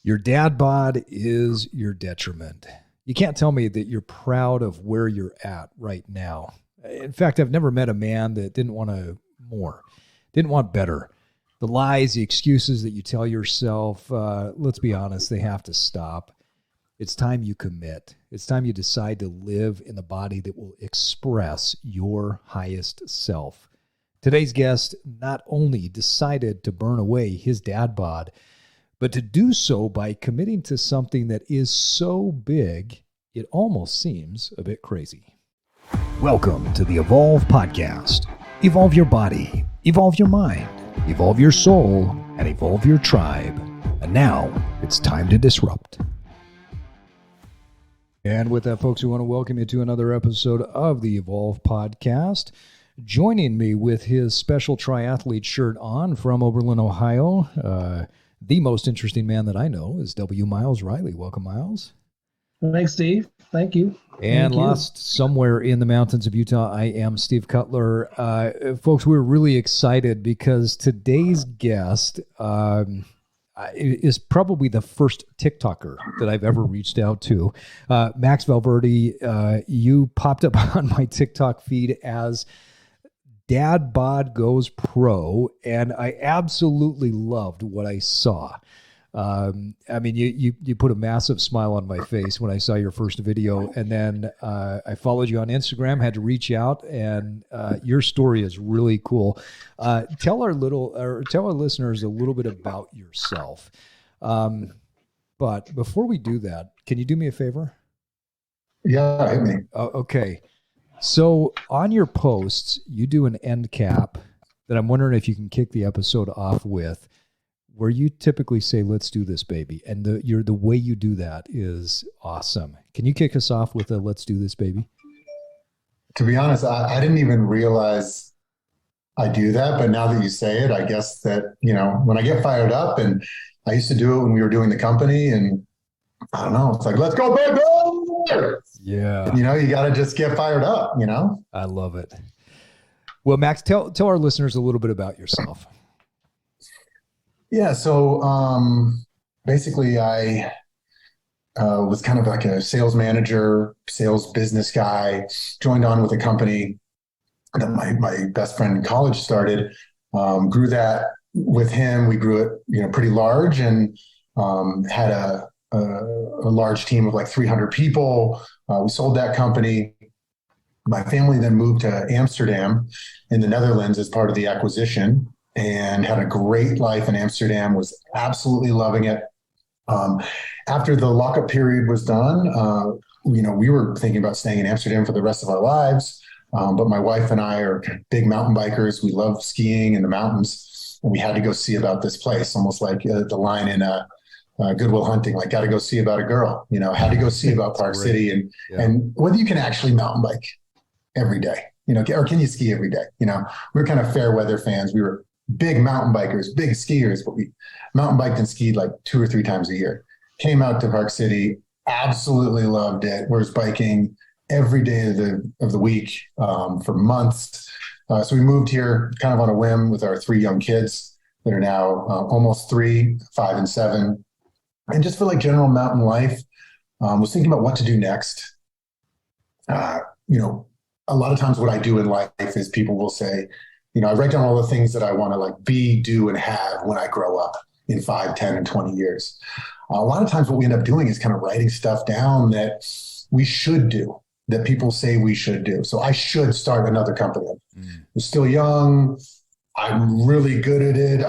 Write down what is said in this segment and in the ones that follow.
Your dad bod is your detriment. You can't tell me that you're proud of where you're at right now. In fact, I've never met a man that didn't want more, didn't want better. The lies, the excuses that you tell yourself, let's be honest, they have to stop. It's time you commit. It's time you decide to live in the body that will express your highest self. Today's guest not only decided to burn away his dad bod, but to do so by committing to something that is so big, it almost seems a bit crazy. Welcome to the Evolve Podcast. Evolve your body, evolve your mind, evolve your soul, and evolve your tribe. And now it's time to disrupt. And with that, folks, we want to welcome you to another episode of the Evolve Podcast. Joining me with his special triathlete shirt on from Oberlin, Ohio, the most interesting man that I know is W. Miles Riley. Welcome, Miles. Thanks, Steve. Thank you. And lost somewhere in the mountains of Utah, I am Steve Cutler. Folks, we're really excited because today's guest is probably the first TikToker that I've ever reached out to. Max Valverde, you popped up on my TikTok feed as Dadbod Goes Pro, and I absolutely loved what I saw. I mean, you put a massive smile on my face when I saw your first video, and then I followed you on Instagram, had to reach out, and your story is really cool. Tell our listeners a little bit about yourself. But before we do that, can you do me a favor? Yeah, hit me. Okay. So on your posts, you do an end cap that I'm wondering if you can kick the episode off with, where you typically say, "Let's do this, baby." And the way you do that is awesome. Can you kick us off with a "Let's do this, baby"? To be honest, I didn't even realize I do that, but now that you say it, I guess that, when I get fired up, and I used to do it when we were doing the company, and I don't know, it's like, "Let's go, baby!" Yeah. You got to just get fired up, I love it. Well, Max, tell our listeners a little bit about yourself. Yeah. So basically I was kind of like a sales manager, sales business guy, joined on with a company that my best friend in college started, grew that with him. We grew it, pretty large, and had a large team of like 300 people. We sold that company. My family then moved to Amsterdam in the Netherlands as part of the acquisition, and had a great life in Amsterdam, was absolutely loving it. After the lockup period was done, we were thinking about staying in Amsterdam for the rest of our lives. But my wife and I are big mountain bikers. We love skiing in the mountains, and we had to go see about this place, almost like the line in Good Will Hunting, like, got to go see about a girl, had to go see about Park City, and whether you can actually mountain bike every day, or can you ski every day? We're kind of fair weather fans. We were big mountain bikers, big skiers, but we mountain biked and skied like 2 or 3 times a year. Came out to Park City, absolutely loved it. Was biking every day of the week for months. So we moved here kind of on a whim with our 3 young kids that are now almost 3, 5, and 7. And just for like general mountain life, was thinking about what to do next. A lot of times what I do in life is people will say, I write down all the things that I want to like be, do, and have when I grow up in 5, 10, and 20 years. A lot of times what we end up doing is kind of writing stuff down that we should do, that people say we should do. So I should start another company. I'm still young. I'm really good at it.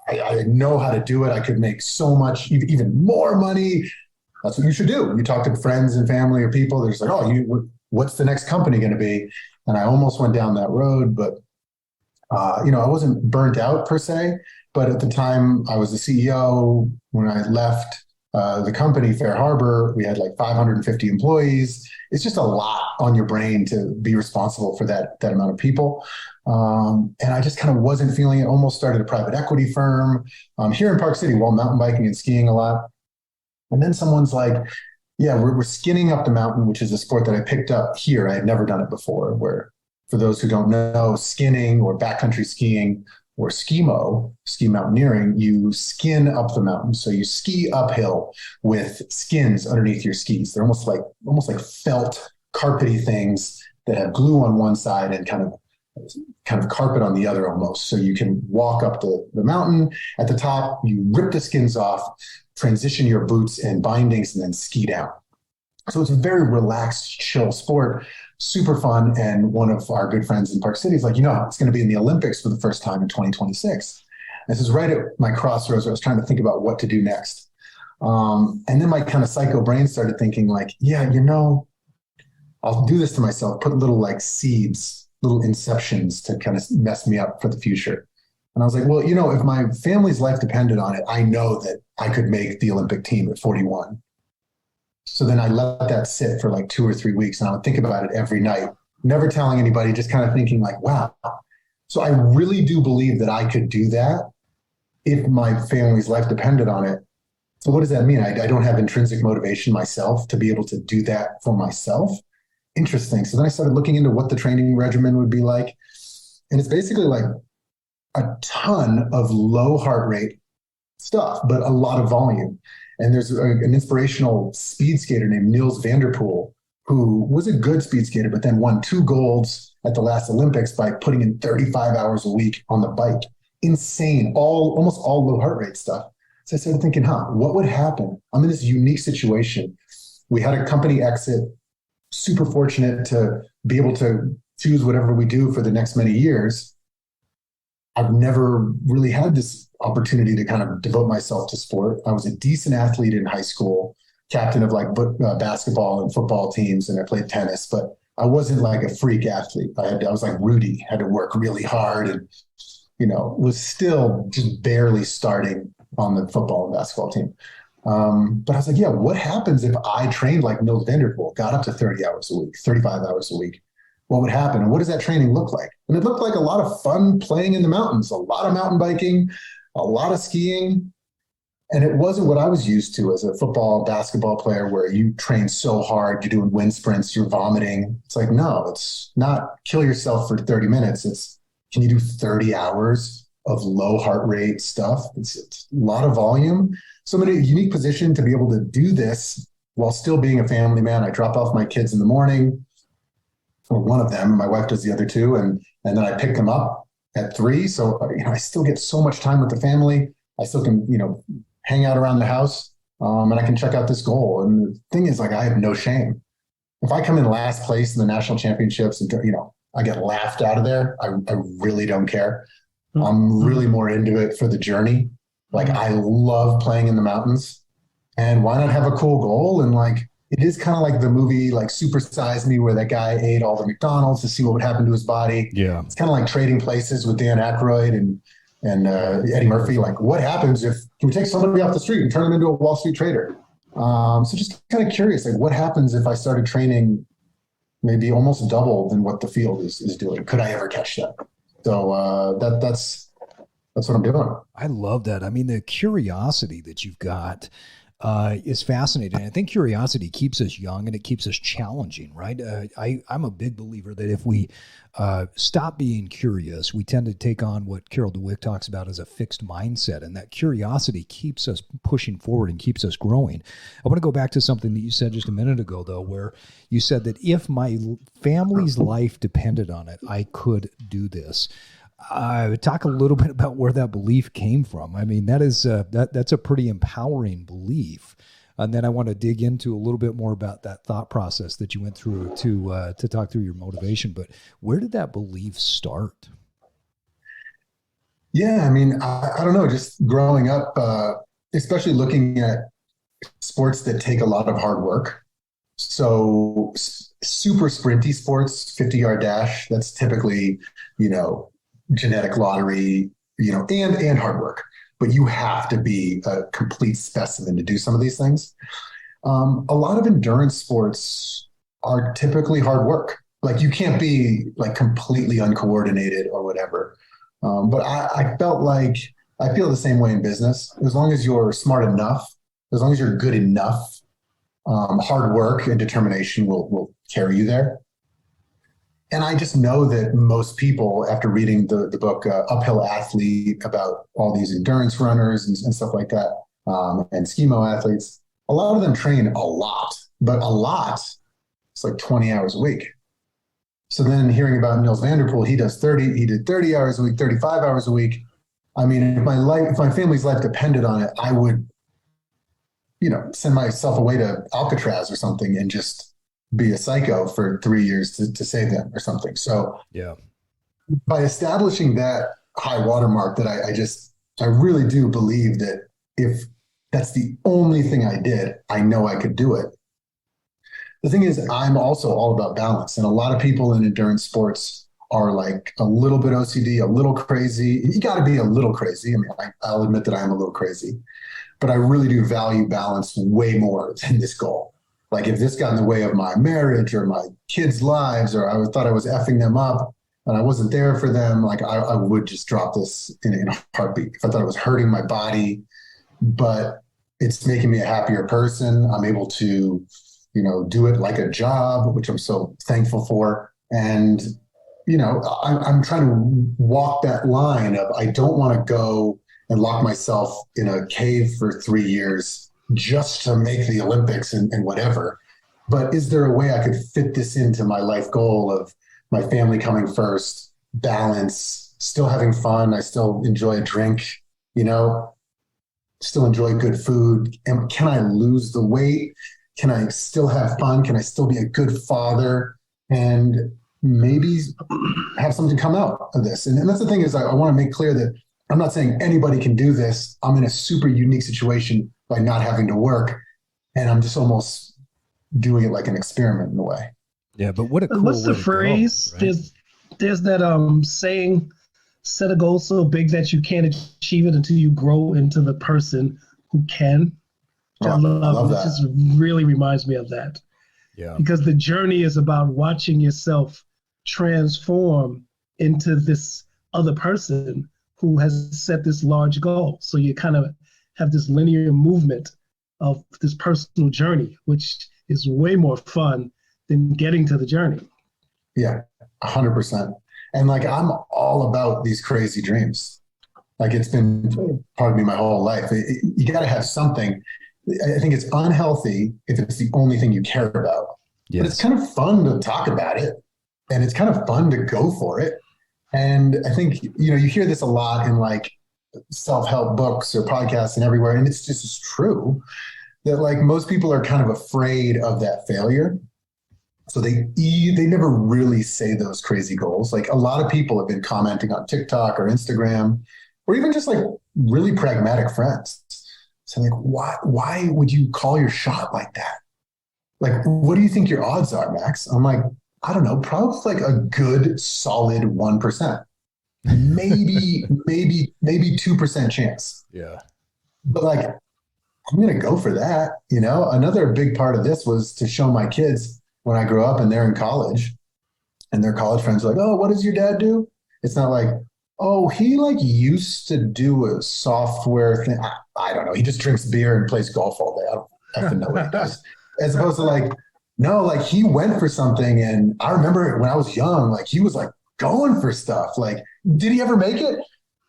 I know how to do it. I could make so much, even more money. That's what you should do. You talk to friends and family or people, they're just like, "Oh, what's the next company going to be?" And I almost went down that road, but I wasn't burnt out per se, but at the time I was the CEO. When I left the company, Fair Harbor, we had like 550 employees. It's just a lot on your brain to be responsible for that amount of people. And I just kind of wasn't feeling it. Almost started a private equity firm here in Park City while mountain biking and skiing a lot. And then someone's like, "Yeah, we're skinning up the mountain," which is a sport that I picked up here. I had never done it before, where, for those who don't know, skinning or backcountry skiing or SkiMo, ski mountaineering, you skin up the mountain. So you ski uphill with skins underneath your skis. They're almost like felt carpety things that have glue on one side and kind of carpet on the other almost. So you can walk up the mountain. At the top, you rip the skins off, transition your boots and bindings, and then ski down. So it's a very relaxed, chill sport, super fun. And one of our good friends in Park City is like, it's going to be in the Olympics for the first time in 2026. This is right at my crossroads where I was trying to think about what to do next. And then my kind of psycho brain started thinking like, I'll do this to myself, put little like seeds, little inceptions to kind of mess me up for the future. And I was like, well, if my family's life depended on it, I know that I could make the Olympic team at 41. So then I let that sit for like 2 or 3 weeks, and I would think about it every night, never telling anybody, just kind of thinking like, wow. So I really do believe that I could do that if my family's life depended on it. So what does that mean? I don't have intrinsic motivation myself to be able to do that for myself. Interesting. So then I started looking into what the training regimen would be like. And it's basically like a ton of low heart rate stuff, but a lot of volume. And there's an inspirational speed skater named Niels van der Poel, who was a good speed skater, but then won 2 golds at the last Olympics by putting in 35 hours a week on the bike. Insane, almost all low heart rate stuff. So I started thinking, what would happen? I'm in this unique situation. We had a company exit, super fortunate to be able to choose whatever we do for the next many years. I've never really had this opportunity to kind of devote myself to sport. I was a decent athlete in high school, captain of like basketball and football teams, and I played tennis, but I wasn't like a freak athlete. I was like Rudy, had to work really hard and, was still just barely starting on the football and basketball team. But I was like, what happens if I trained like Niels van der Poel, got up to 30 hours a week, 35 hours a week? What would happen? And what does that training look like? And it looked like a lot of fun playing in the mountains, a lot of mountain biking, a lot of skiing. And it wasn't what I was used to as a football, basketball player where you train so hard, you're doing wind sprints, you're vomiting. It's like, no, it's not kill yourself for 30 minutes. It's, can you do 30 hours of low heart rate stuff? It's a lot of volume. So I'm in a unique position to be able to do this while still being a family man. I drop off my kids in the morning, or one of them, and my wife does the other 2. And then I pick them up at 3. So, I still get so much time with the family. I still can, hang out around the house, and I can check out this goal. And the thing is, like, I have no shame. If I come in last place in the national championships and, I get laughed out of there, I really don't care. I'm really more into it for the journey. Like, I love playing in the mountains, and why not have a cool goal? And like, it is kind of like the movie, like Super Size Me, where that guy ate all the McDonald's to see what would happen to his body. Yeah. It's kind of like Trading Places with Dan Aykroyd and Eddie Murphy. Like, what happens if we take somebody off the street and turn them into a Wall Street trader? So just kind of curious, like, what happens if I started training maybe almost double than what the field is doing? Could I ever catch that? So that's what I'm doing. I love that. I mean, the curiosity that you've got is fascinating. I think curiosity keeps us young and it keeps us challenging, right? I'm a big believer that if we stop being curious, we tend to take on what Carol DeWitt talks about as a fixed mindset, and that curiosity keeps us pushing forward and keeps us growing. I want to go back to something that you said just a minute ago, though, where you said that if my family's life depended on it, I could do this. Talk a little bit about where that belief came from. I mean, that's a pretty empowering belief. And then I want to dig into a little bit more about that thought process that you went through to talk through your motivation. But where did that belief start? Yeah, I mean, I don't know, just growing up, especially looking at sports that take a lot of hard work. So super sprinty sports, 50-yard dash, that's typically, genetic lottery, and hard work. But you have to be a complete specimen to do some of these things. A lot of endurance sports are typically hard work. Like, you can't be like completely uncoordinated or whatever. But I felt like I feel the same way in business. As long as you're smart enough, as long as you're good enough, hard work and determination will carry you there. And I just know that most people, after reading the book Uphill Athlete, about all these endurance runners and stuff like that, and SkiMo athletes, a lot of them train a lot, but a lot, it's like 20 hours a week. So then hearing about Nils van der Poel, he did 30 hours a week, 35 hours a week. I mean, if my family's life depended on it, I would, send myself away to Alcatraz or something and just be a psycho for 3 years to save them or something. So yeah, by establishing that high watermark, that I really do believe that if that's the only thing I did, I know I could do it. The thing is, I'm also all about balance. And a lot of people in endurance sports are like a little bit OCD, a little crazy. You got to be a little crazy. I mean, I'll admit that I am a little crazy, but I really do value balance way more than this goal. Like if this got in the way of my marriage or my kids' lives, or I thought I was effing them up and I wasn't there for them, like I would just drop this in a heartbeat. If I thought it was hurting my body, but it's making me a happier person, I'm able to, do it like a job, which I'm so thankful for. And, I'm trying to walk that line of, I don't want to go and lock myself in a cave for 3 years just to make the Olympics and whatever. But is there a way I could fit this into my life goal of my family coming first, balance, still having fun? I still enjoy a drink, still enjoy good food. And can I lose the weight? Can I still have fun? Can I still be a good father? And maybe have something come out of this. And that's the thing is, I want to make clear that I'm not saying anybody can do this. I'm in a super unique situation by not having to work. And I'm just almost doing it like an experiment in a way. Yeah, but what a cool What's the way phrase? to go, right? There's that saying, set a goal so big that you can't achieve it until you grow into the person who can. I love that. It just really reminds me of that. Yeah. Because the journey is about watching yourself transform into this other person who has set this large goal. So you kind of have this linear movement of this personal journey, which is way more fun than getting to the journey. Yeah, 100%. And like, I'm all about these crazy dreams. Like it's been part of me my whole life. You got to have something. I think it's unhealthy if it's the only thing you care about. Yes. But it's kind of fun to talk about it, and it's kind of fun to go for it. And I think, you hear this a lot in like self-help books or podcasts and everywhere. And it's just as true that like most people are kind of afraid of that failure. So they never really say those crazy goals. Like a lot of people have been commenting on TikTok or Instagram, or even just like really pragmatic friends. So like, why would you call your shot like that? Like, what do you think your odds are, Max? I'm like, I don't know, probably like a good solid 1%, maybe 2% chance. Yeah. But like, I'm going to go for that. Another big part of this was to show my kids when I grew up and they're in college and their college friends are like, oh, what does your dad do? It's not like, oh, he like used to do a software thing. I don't know. He just drinks beer and plays golf all day. I don't have to know what he does. As opposed to like, no, like he went for something. And I remember when I was young, like he was like going for stuff. Like, did he ever make it?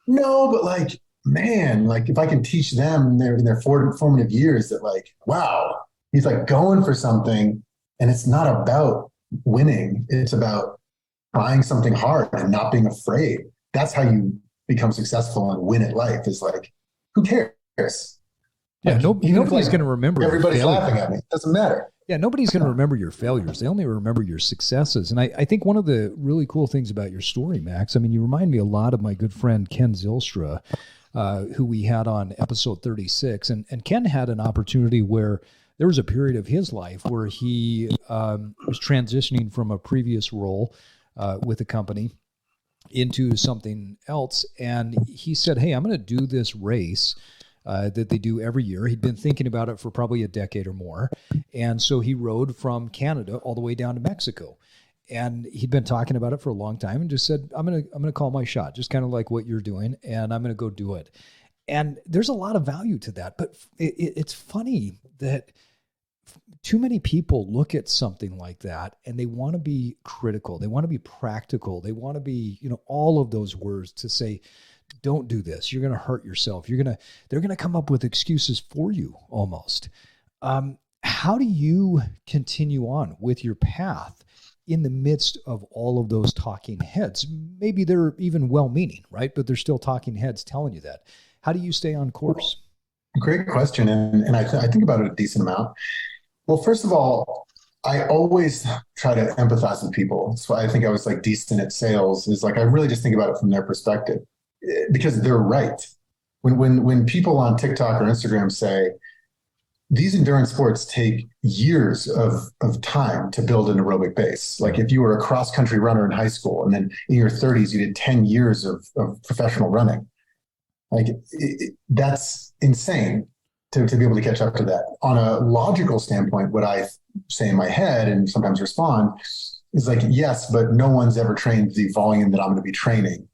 No, but like, man, like if I can teach them in their formative years that like, wow, he's like going for something, and it's not about winning. It's about trying something hard and not being afraid. That's how you become successful and win at life, is like, who cares? Yeah, like, nobody's going to remember. Everybody's laughing at me. It doesn't matter. Yeah, nobody's going to remember your failures. They only remember your successes. And I think one of the really cool things about your story, Max, I mean, you remind me a lot of my good friend Ken Zylstra, who we had on episode 36. And Ken had an opportunity where there was a period of his life where he was transitioning from a previous role with a company into something else. And he said, hey, I'm going to do this race that they do every year. He'd been thinking about it for probably a decade or more. And so he rode from Canada all the way down to Mexico. And he'd been talking about it for a long time and just said, I'm going to call my shot, just kind of like what you're doing, and I'm going to go do it. And there's a lot of value to that. But it's funny that too many people look at something like that and they want to be critical. They want to be practical. They want to be, all of those words to say, don't do this. You're going to hurt yourself. They're going to come up with excuses for you almost. How do you continue on with your path in the midst of all of those talking heads? Maybe they're even well-meaning, right? But they're still talking heads telling you that. How do you stay on course? Great question. And I think about it a decent amount. Well, first of all, I always try to empathize with people. That's why I think I was like decent at sales, is like I really just think about it from their perspective, because they're right. When people on TikTok or Instagram say, these endurance sports take years of time to build an aerobic base. Like if you were a cross-country runner in high school and then in your 30s, you did 10 years of professional running. Like that's insane to be able to catch up to that. On a logical standpoint, what I say in my head and sometimes respond is like, yes, but no one's ever trained the volume that I'm going to be training.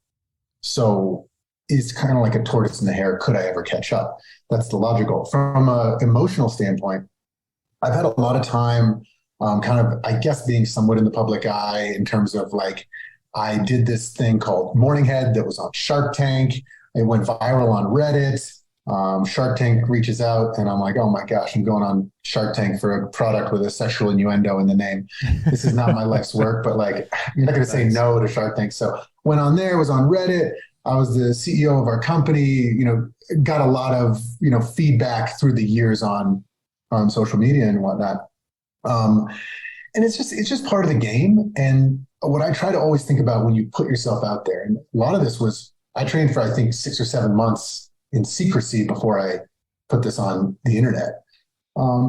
So it's kind of like a tortoise and the hare. Could I ever catch up? That's the logical. From an emotional standpoint, I've had a lot of time kind of, I guess, being somewhat in the public eye in terms of like, I did this thing called Morning Head that was on Shark Tank. It went viral on Reddit. Shark Tank reaches out and I'm like, oh my gosh, I'm going on Shark Tank for a product with a sexual innuendo in the name. This is not my life's work, but like, you're not going to say no to Shark Tank. So went on there, was on Reddit. I was the CEO of our company, got a lot of, feedback through the years on social media and whatnot. And it's just part of the game. And what I try to always think about when you put yourself out there, and a lot of this was, I trained for, I think, 6 or 7 months in secrecy before I put this on the internet.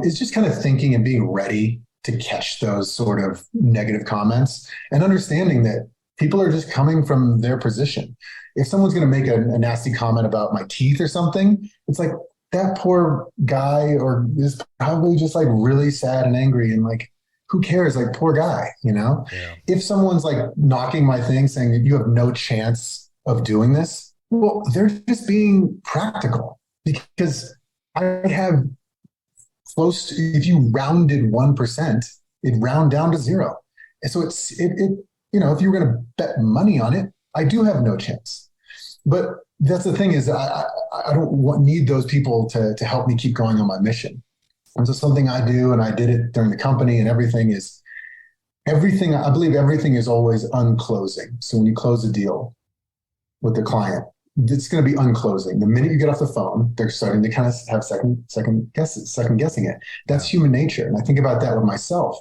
It's just kind of thinking and being ready to catch those sort of negative comments and understanding that people are just coming from their position. If someone's going to make a nasty comment about my teeth or something, it's like that poor guy or is probably just like really sad and angry and like, who cares? Like, poor guy, Yeah. If someone's like knocking my thing saying that you have no chance of doing this, well, they're just being practical, because I have close to, if you rounded 1%, it'd round down to 0. And so if you were going to bet money on it, I do have no chance. But that's the thing, is I don't need those people to help me keep going on my mission. And so something I do, and I did it during the company and everything, I believe everything is always unclosing. So when you close a deal with the client, it's going to be unclosing. The minute you get off the phone, they're starting to kind of have second guessing it. That's human nature. And I think about that with myself.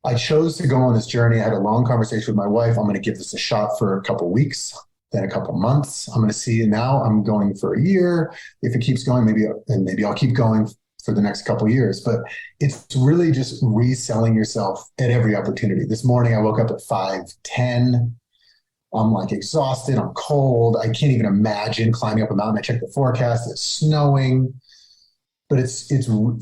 I chose to go on this journey. I had a long conversation with my wife. I'm going to give this a shot for a couple of weeks, then a couple of months. I'm going to see. Now I'm going for a year. If it keeps going, maybe I'll keep going for the next couple of years. But it's really just reselling yourself at every opportunity. This morning I woke up at 5:10. I'm like exhausted. I'm cold. I can't even imagine climbing up a mountain. I checked the forecast. It's snowing. But it's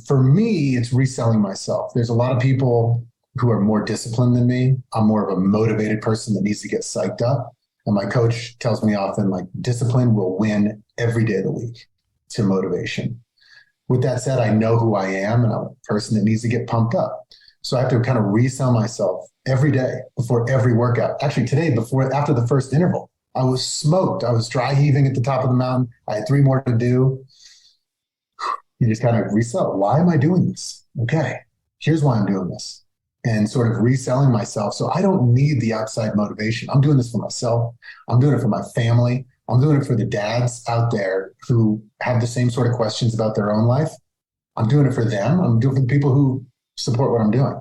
for me, it's reselling myself. There's a lot of people who are more disciplined than me. I'm more of a motivated person that needs to get psyched up. And my coach tells me often, like, discipline will win every day of the week to motivation. With that said, I know who I am, and I'm a person that needs to get pumped up. So I have to kind of resell myself every day before every workout. Actually, today, after the first interval, I was smoked. I was dry heaving at the top of the mountain. I had 3 more to do. You just kind of resell. Why am I doing this? Okay, here's why I'm doing this. And sort of reselling myself. So I don't need the outside motivation. I'm doing this for myself. I'm doing it for my family. I'm doing it for the dads out there who have the same sort of questions about their own life. I'm doing it for them. I'm doing it for the people who support what I'm doing.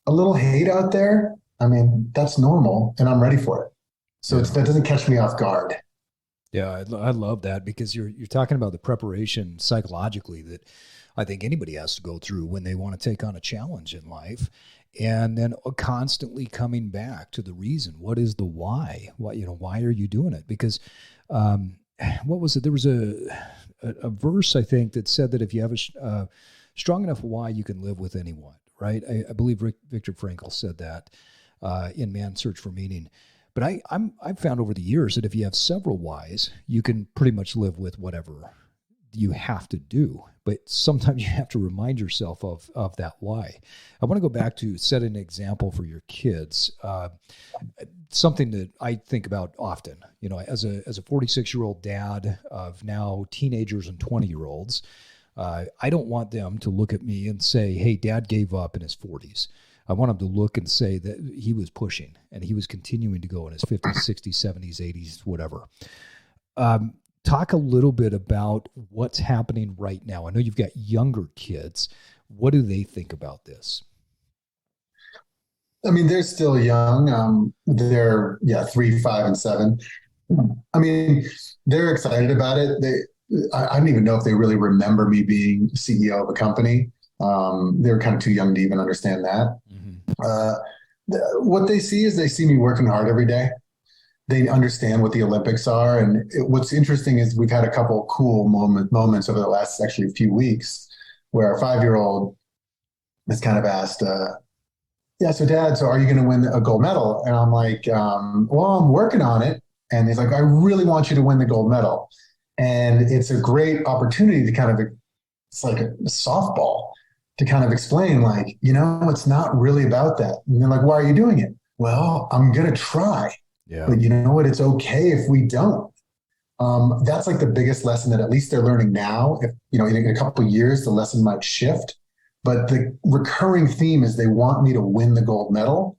A little hate out there, I mean, that's normal, and I'm ready for it. So that doesn't catch me off guard. Yeah, I love that, because you're talking about the preparation psychologically that I think anybody has to go through when they want to take on a challenge in life, and then constantly coming back to the reason. What is the why? Why are you doing it? Because what was it? There was a verse, I think, that said that if you have a strong enough why, you can live with anyone. Right? I believe Viktor Frankl said that in Man's Search for Meaning. But I've found over the years that if you have several whys, you can pretty much live with whatever you have to do, but sometimes you have to remind yourself of that why. I want to go back to set an example for your kids. Something that I think about often, you know, as a 46-year-old dad of now teenagers and 20-year-olds, I don't want them to look at me and say, hey, dad gave up in his 40s. I want him to look and say that he was pushing and he was continuing to go in his 50s, 60s, 70s, 80s, whatever. Talk a little bit about what's happening right now. I know you've got younger kids. What do they think about this? I mean, they're still young. They're 3, 5, and 7. I mean, they're excited about it. I don't even know if they really remember me being CEO of a company. They're kind of too young to even understand that. What they see is they see me working hard every day. They understand what the Olympics are. And what's interesting is we've had a couple cool moments over the last actually few weeks where our 5-year-old has kind of asked, so Dad, so are you going to win a gold medal? And I'm like, well, I'm working on it. And he's like, I really want you to win the gold medal. And it's a great opportunity to kind of, it's like a softball to kind of explain, like, you know, it's not really about that. And they're like, why are you doing it? Well, I'm going to try. Yeah. But you know what? It's okay if we don't. That's like the biggest lesson that at least they're learning now. If, you know, in a couple of years, the lesson might shift. But the recurring theme is they want me to win the gold medal.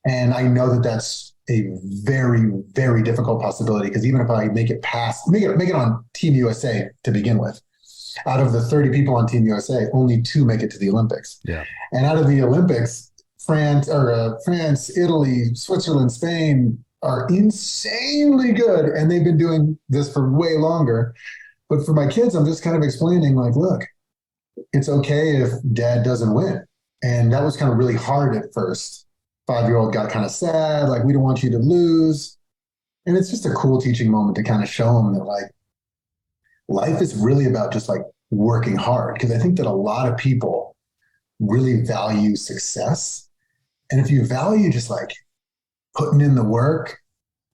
And I know that that's a very, very difficult possibility, because even if I make it on Team USA to begin with, out of the 30 people on Team USA, only 2 make it to the Olympics. Yeah. And out of the Olympics, France, Italy, Switzerland, Spain are insanely good. And they've been doing this for way longer. But for my kids, I'm just kind of explaining, like, look, it's okay if Dad doesn't win. And that was kind of really hard at first. 5-year-old got kind of sad, like, we don't want you to lose. And it's just a cool teaching moment to kind of show them that, like, life is really about just like working hard. Because I think that a lot of people really value success. And if you value just like putting in the work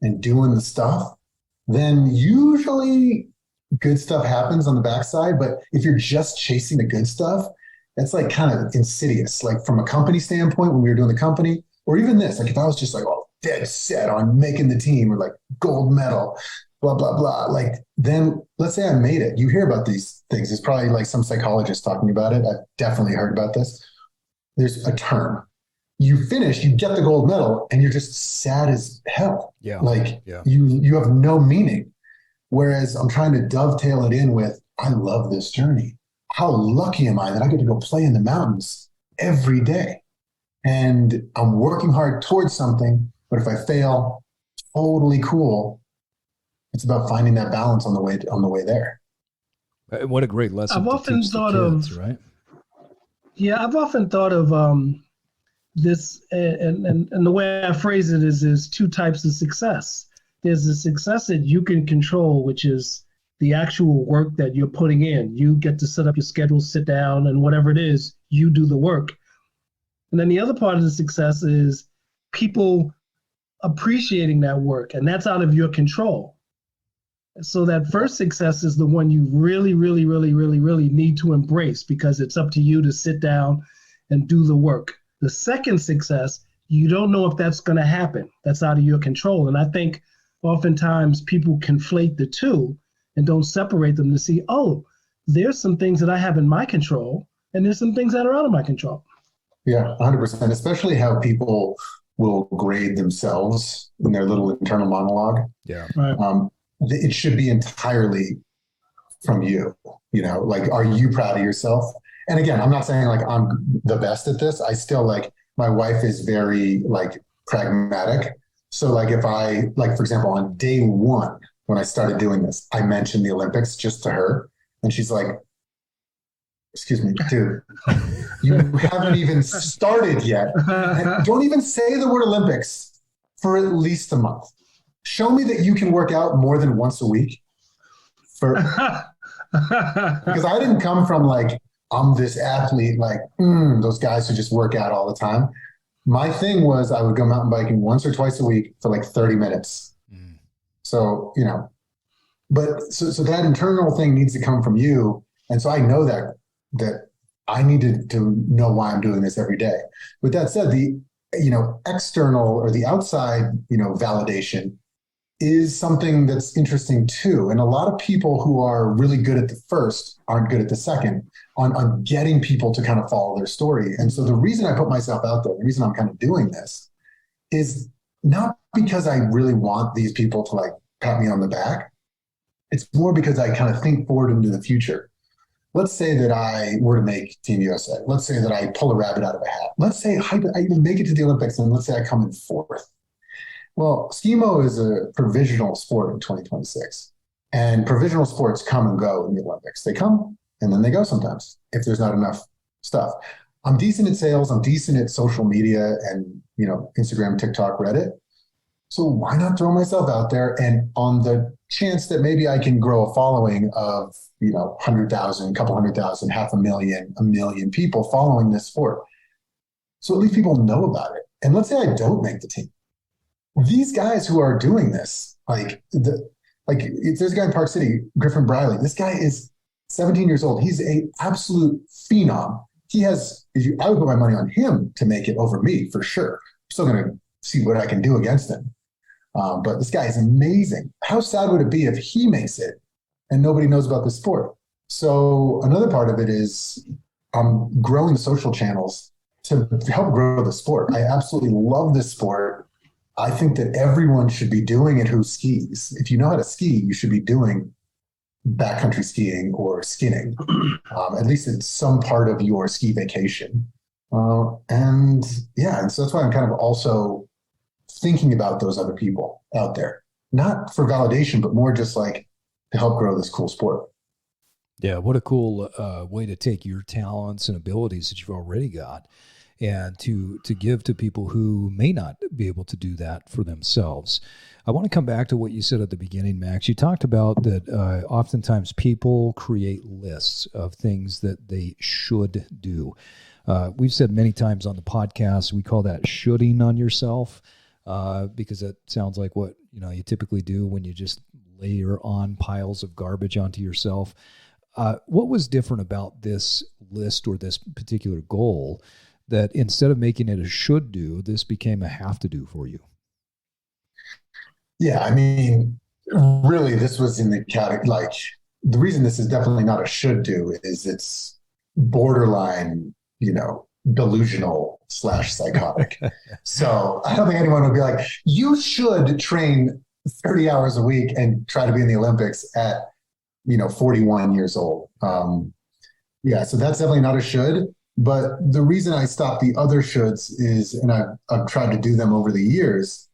and doing the stuff, then usually good stuff happens on the backside. But if you're just chasing the good stuff, that's like kind of insidious. Like from a company standpoint, when we were doing the company, or even this, like if I was just like, oh, dead set on making the team, or like gold medal, blah, blah, blah. Like, then let's say I made it. You hear about these things. It's probably like some psychologist talking about it. I've definitely heard about this. There's a term. You finish, you get the gold medal, and you're just sad as hell. Yeah. Like you have no meaning. Whereas I'm trying to dovetail it in with, I love this journey. How lucky am I that I get to go play in the mountains every day? And I'm working hard towards something, but if I fail, totally cool. It's about finding that balance on the way there. What a great lesson. I've often thought kids, right? Yeah, I've often thought of this, and the way I phrase it is 2 types of success. There's the success that you can control, which is the actual work that you're putting in. You get to set up your schedule, sit down, and whatever it is, you do the work. And then the other part of the success is people appreciating that work, and that's out of your control. So that first success is the one you really, really, really, really, really need to embrace, because it's up to you to sit down and do the work. The second success, you don't know if that's going to happen. That's out of your control. And I think oftentimes people conflate the two and don't separate them to see, oh, there's some things that I have in my control, and there's some things that are out of my control. Yeah, 100%, especially how people will grade themselves in their little internal monologue. Yeah. Right. It should be entirely from you, you know, like, are you proud of yourself? And again, I'm not saying like I'm the best at this. I still, like, my wife is very like pragmatic. So like if I, like, for example, on day 1, when I started doing this, I mentioned the Olympics just to her. And she's like, excuse me, dude, you haven't even started yet. Don't even say the word Olympics for at least a month. Show me that you can work out more than once a week. Because I didn't come from like, I'm this athlete, like those guys who just work out all the time. My thing was I would go mountain biking once or twice a week for like 30 minutes. So, you know, But so that internal thing needs to come from you. And so I know that I need to know why I'm doing this every day. With that said, the external or the outside, validation is something that's interesting too. And a lot of people who are really good at the first aren't good at the second on getting people to kind of follow their story. And so the reason I put myself out there, the reason I'm kind of doing this is not because I really want these people to like pat me on the back. It's more because I kind of think forward into the future. Let's say that I were to make Team USA. Let's say that I pull a rabbit out of a hat. Let's say I even make it to the Olympics, and let's say I come in fourth. Well, SkiMo is a provisional sport in 2026. And provisional sports come and go in the Olympics. They come and then they go sometimes if there's not enough stuff. I'm decent at sales. I'm decent at social media and, Instagram, TikTok, Reddit. So why not throw myself out there, and on the chance that maybe I can grow a following of, 100,000, a couple 100,000, 500,000, 1 million people following this sport. So at least people know about it. And let's say I don't make the team. These guys who are doing this, there's a guy in Park City, Griffin Briley. This guy is 17 years old. He's an absolute phenom. I would put my money on him to make it over me for sure. I'm still going to see what I can do against him. But this guy is amazing. How sad would it be if he makes it and nobody knows about the sport? So another part of it is growing the social channels to help grow the sport. I absolutely love this sport. I think that everyone should be doing it who skis. If you know how to ski, you should be doing backcountry skiing or skinning, at least in some part of your ski vacation. And so that's why I'm kind of also thinking about those other people out there, not for validation, but more just like to help grow this cool sport. Yeah, what a cool way to take your talents and abilities that you've already got and to give to people who may not be able to do that for themselves. I want to come back to what you said at the beginning, Max. You talked about that oftentimes people create lists of things that they should do. We've said many times on the podcast, we call that shoulding on yourself because it sounds like what you typically do when you just layer on piles of garbage onto yourself. What was different about this list or this particular goal that instead of making it a should do, this became a have to do for you? Yeah, I mean, really, this was in the category, the reason this is definitely not a should do is it's borderline, delusional / psychotic. So I don't think anyone would be like, you should train 30 hours a week and try to be in the Olympics at, 41 years old. So that's definitely not a should. But the reason I stopped the other shoulds is, and I've tried to do them over the years,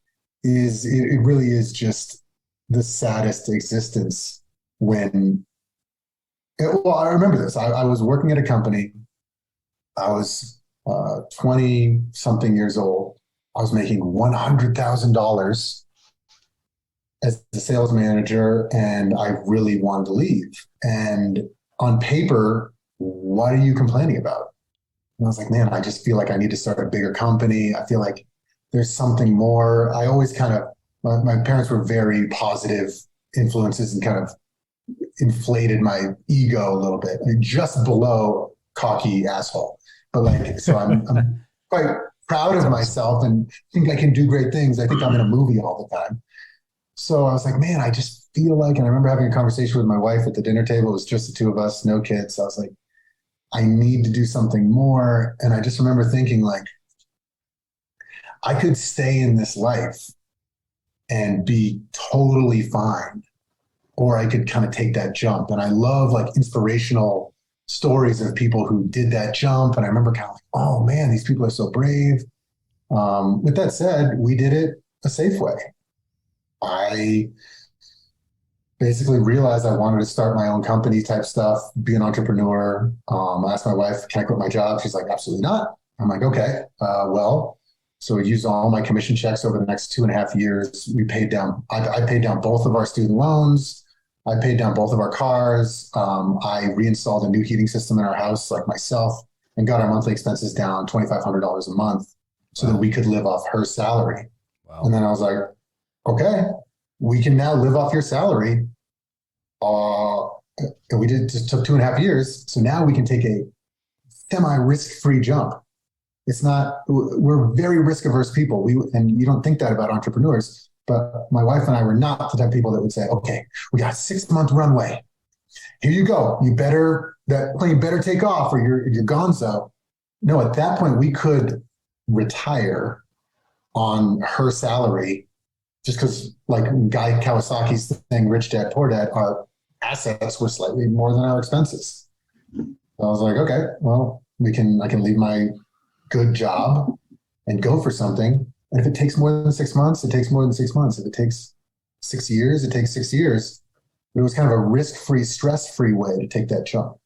is it really is just the saddest existence when, I remember this. I was working at a company. I was 20 something years old. I was making $100,000 as the sales manager, and I really wanted to leave. And on paper, what are you complaining about? And I was like, man, I just feel like I need to start a bigger company. I feel like there's something more. I always my parents were very positive influences and kind of inflated my ego a little bit, just below cocky asshole. But so I'm quite proud of myself and think I can do great things. I think I'm in a movie all the time. So I was like, man, I just feel like, and I remember having a conversation with my wife at the dinner table. It was just the two of us, no kids. So I was like, I need to do something more. And I just remember thinking I could stay in this life and be totally fine, or I could kind of take that jump. And I love inspirational stories of people who did that jump. And I remember kind of oh man, these people are so brave. With that said, we did it a safe way. I basically realized I wanted to start my own company type stuff, be an entrepreneur. I asked my wife, can I quit my job? She's like, absolutely not. I'm like, okay, so we used all my commission checks over the next 2.5 years. We paid down, I paid down both of our student loans. I paid down both of our cars. I reinstalled a new heating system in our house, myself, and got our monthly expenses down $2,500 a month so that we could live off her salary. Wow. And then I was like, okay, we can now live off your salary uh, we just took 2.5 years. So now we can take a semi-risk-free jump. It's not, we're very risk-averse people. And you don't think that about entrepreneurs, but my wife and I were not the type of people that would say, okay, we got a 6-month runway. Here you go. That plane better take off or you're gonzo. No, at that point, we could retire on her salary just because, like Guy Kawasaki's thing, Rich Dad, Poor Dad, our assets were slightly more than our expenses. So I was like, okay, well, I can leave my good job and go for something. And if it takes more than 6 months, it takes more than 6 months. If it takes 6 years, it takes 6 years. But it was kind of a risk-free, stress-free way to take that jump.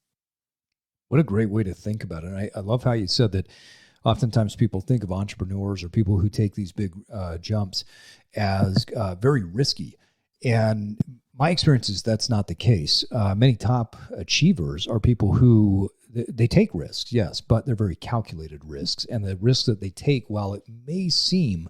What a great way to think about it. I love how you said that oftentimes people think of entrepreneurs or people who take these big jumps as very risky. And my experience is that's not the case. Many top achievers are people who they take risks, yes, but they're very calculated risks. And the risks that they take, while it may seem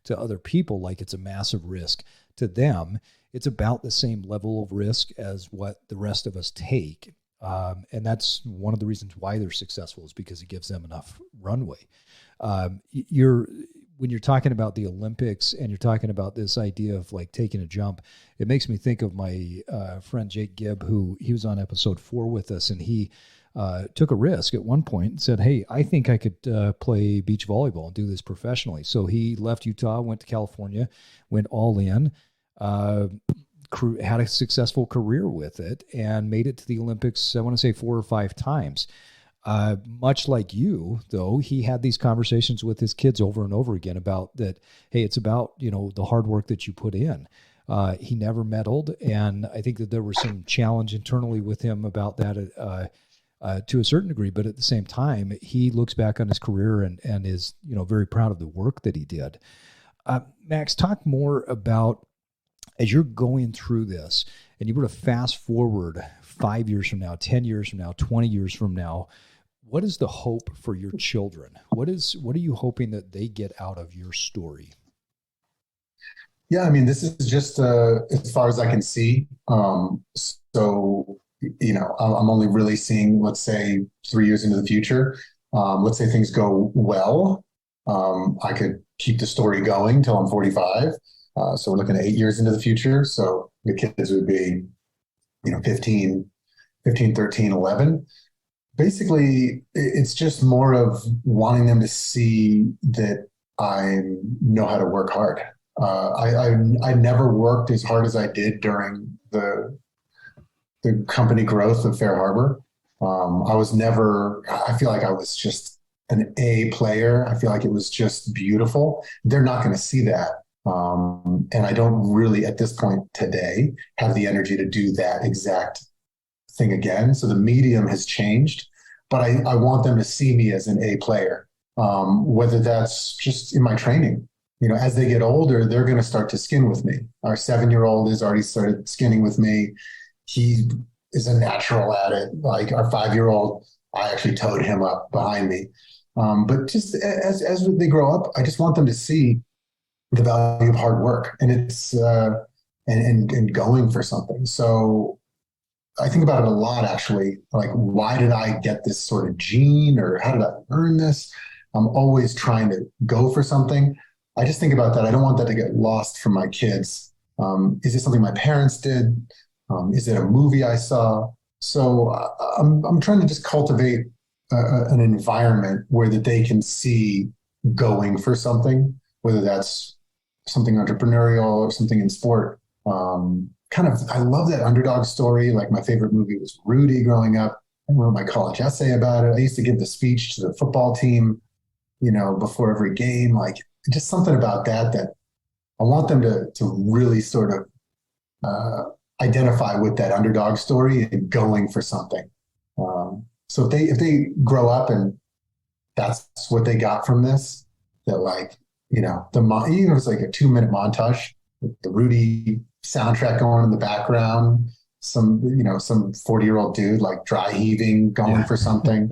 to other people like it's a massive risk, to them, it's about the same level of risk as what the rest of us take. And that's one of the reasons why they're successful, is because it gives them enough runway. When you're talking about the Olympics and you're talking about this idea of like taking a jump, it makes me think of my friend Jake Gibb, who he was on episode 4 with us, and he took a risk at one point and said, hey, I think I could play beach volleyball and do this professionally. So he left Utah, went to California, went all in, had a successful career with it, and made it to the Olympics, I want to say 4 or 5 times. Much like you, though, he had these conversations with his kids over and over again about that, hey, it's about, the hard work that you put in. He never meddled, and I think that there was some challenge internally with him about that to a certain degree, but at the same time, he looks back on his career and is, very proud of the work that he did. Max, talk more about, as you're going through this, and you were to fast forward 5 years from now, 10 years from now, 20 years from now, what is the hope for your children? What are you hoping that they get out of your story? Yeah, I mean, this is just as far as I can see. So, I'm only really seeing, let's say, 3 years into the future. Let's say things go well. I could keep the story going till I'm 45. So we're looking at 8 years into the future. So the kids would be, 15, 13, 11. Basically, it's just more of wanting them to see that I know how to work hard. I never worked as hard as I did during the company growth of Fair Harbor. I feel like I was just an A player. I feel like it was just beautiful. They're not going to see that. And I don't really, at this point today, have the energy to do that exact thing again. So the medium has changed, but I want them to see me as an A player, whether that's just in my training. As they get older, they're going to start to skin with me. Our 7-year-old has already started skinning with me. He is a natural at it. Like our 5-year-old, I actually towed him up behind me. But just as they grow up, I just want them to see the value of hard work, and it's and going for something. So I think about it a lot, actually. Like, why did I get this sort of gene, or how did I earn this? I'm always trying to go for something. I just think about that. I don't want that to get lost from my kids. Is it something my parents did? Is it a movie I saw? So I'm trying to just cultivate an environment where that they can see going for something, whether that's something entrepreneurial or something in sport. I love that underdog story. Like, my favorite movie was Rudy growing up. I wrote my college essay about it. I used to give the speech to the football team, before every game. Like, just something about that I want them to really sort of identify with that underdog story and going for something. So if they grow up and that's what they got from this, that, like, even if it's like a 2-minute montage with the Rudy soundtrack going in the background, some 40-year-old dude like dry heaving, going for something.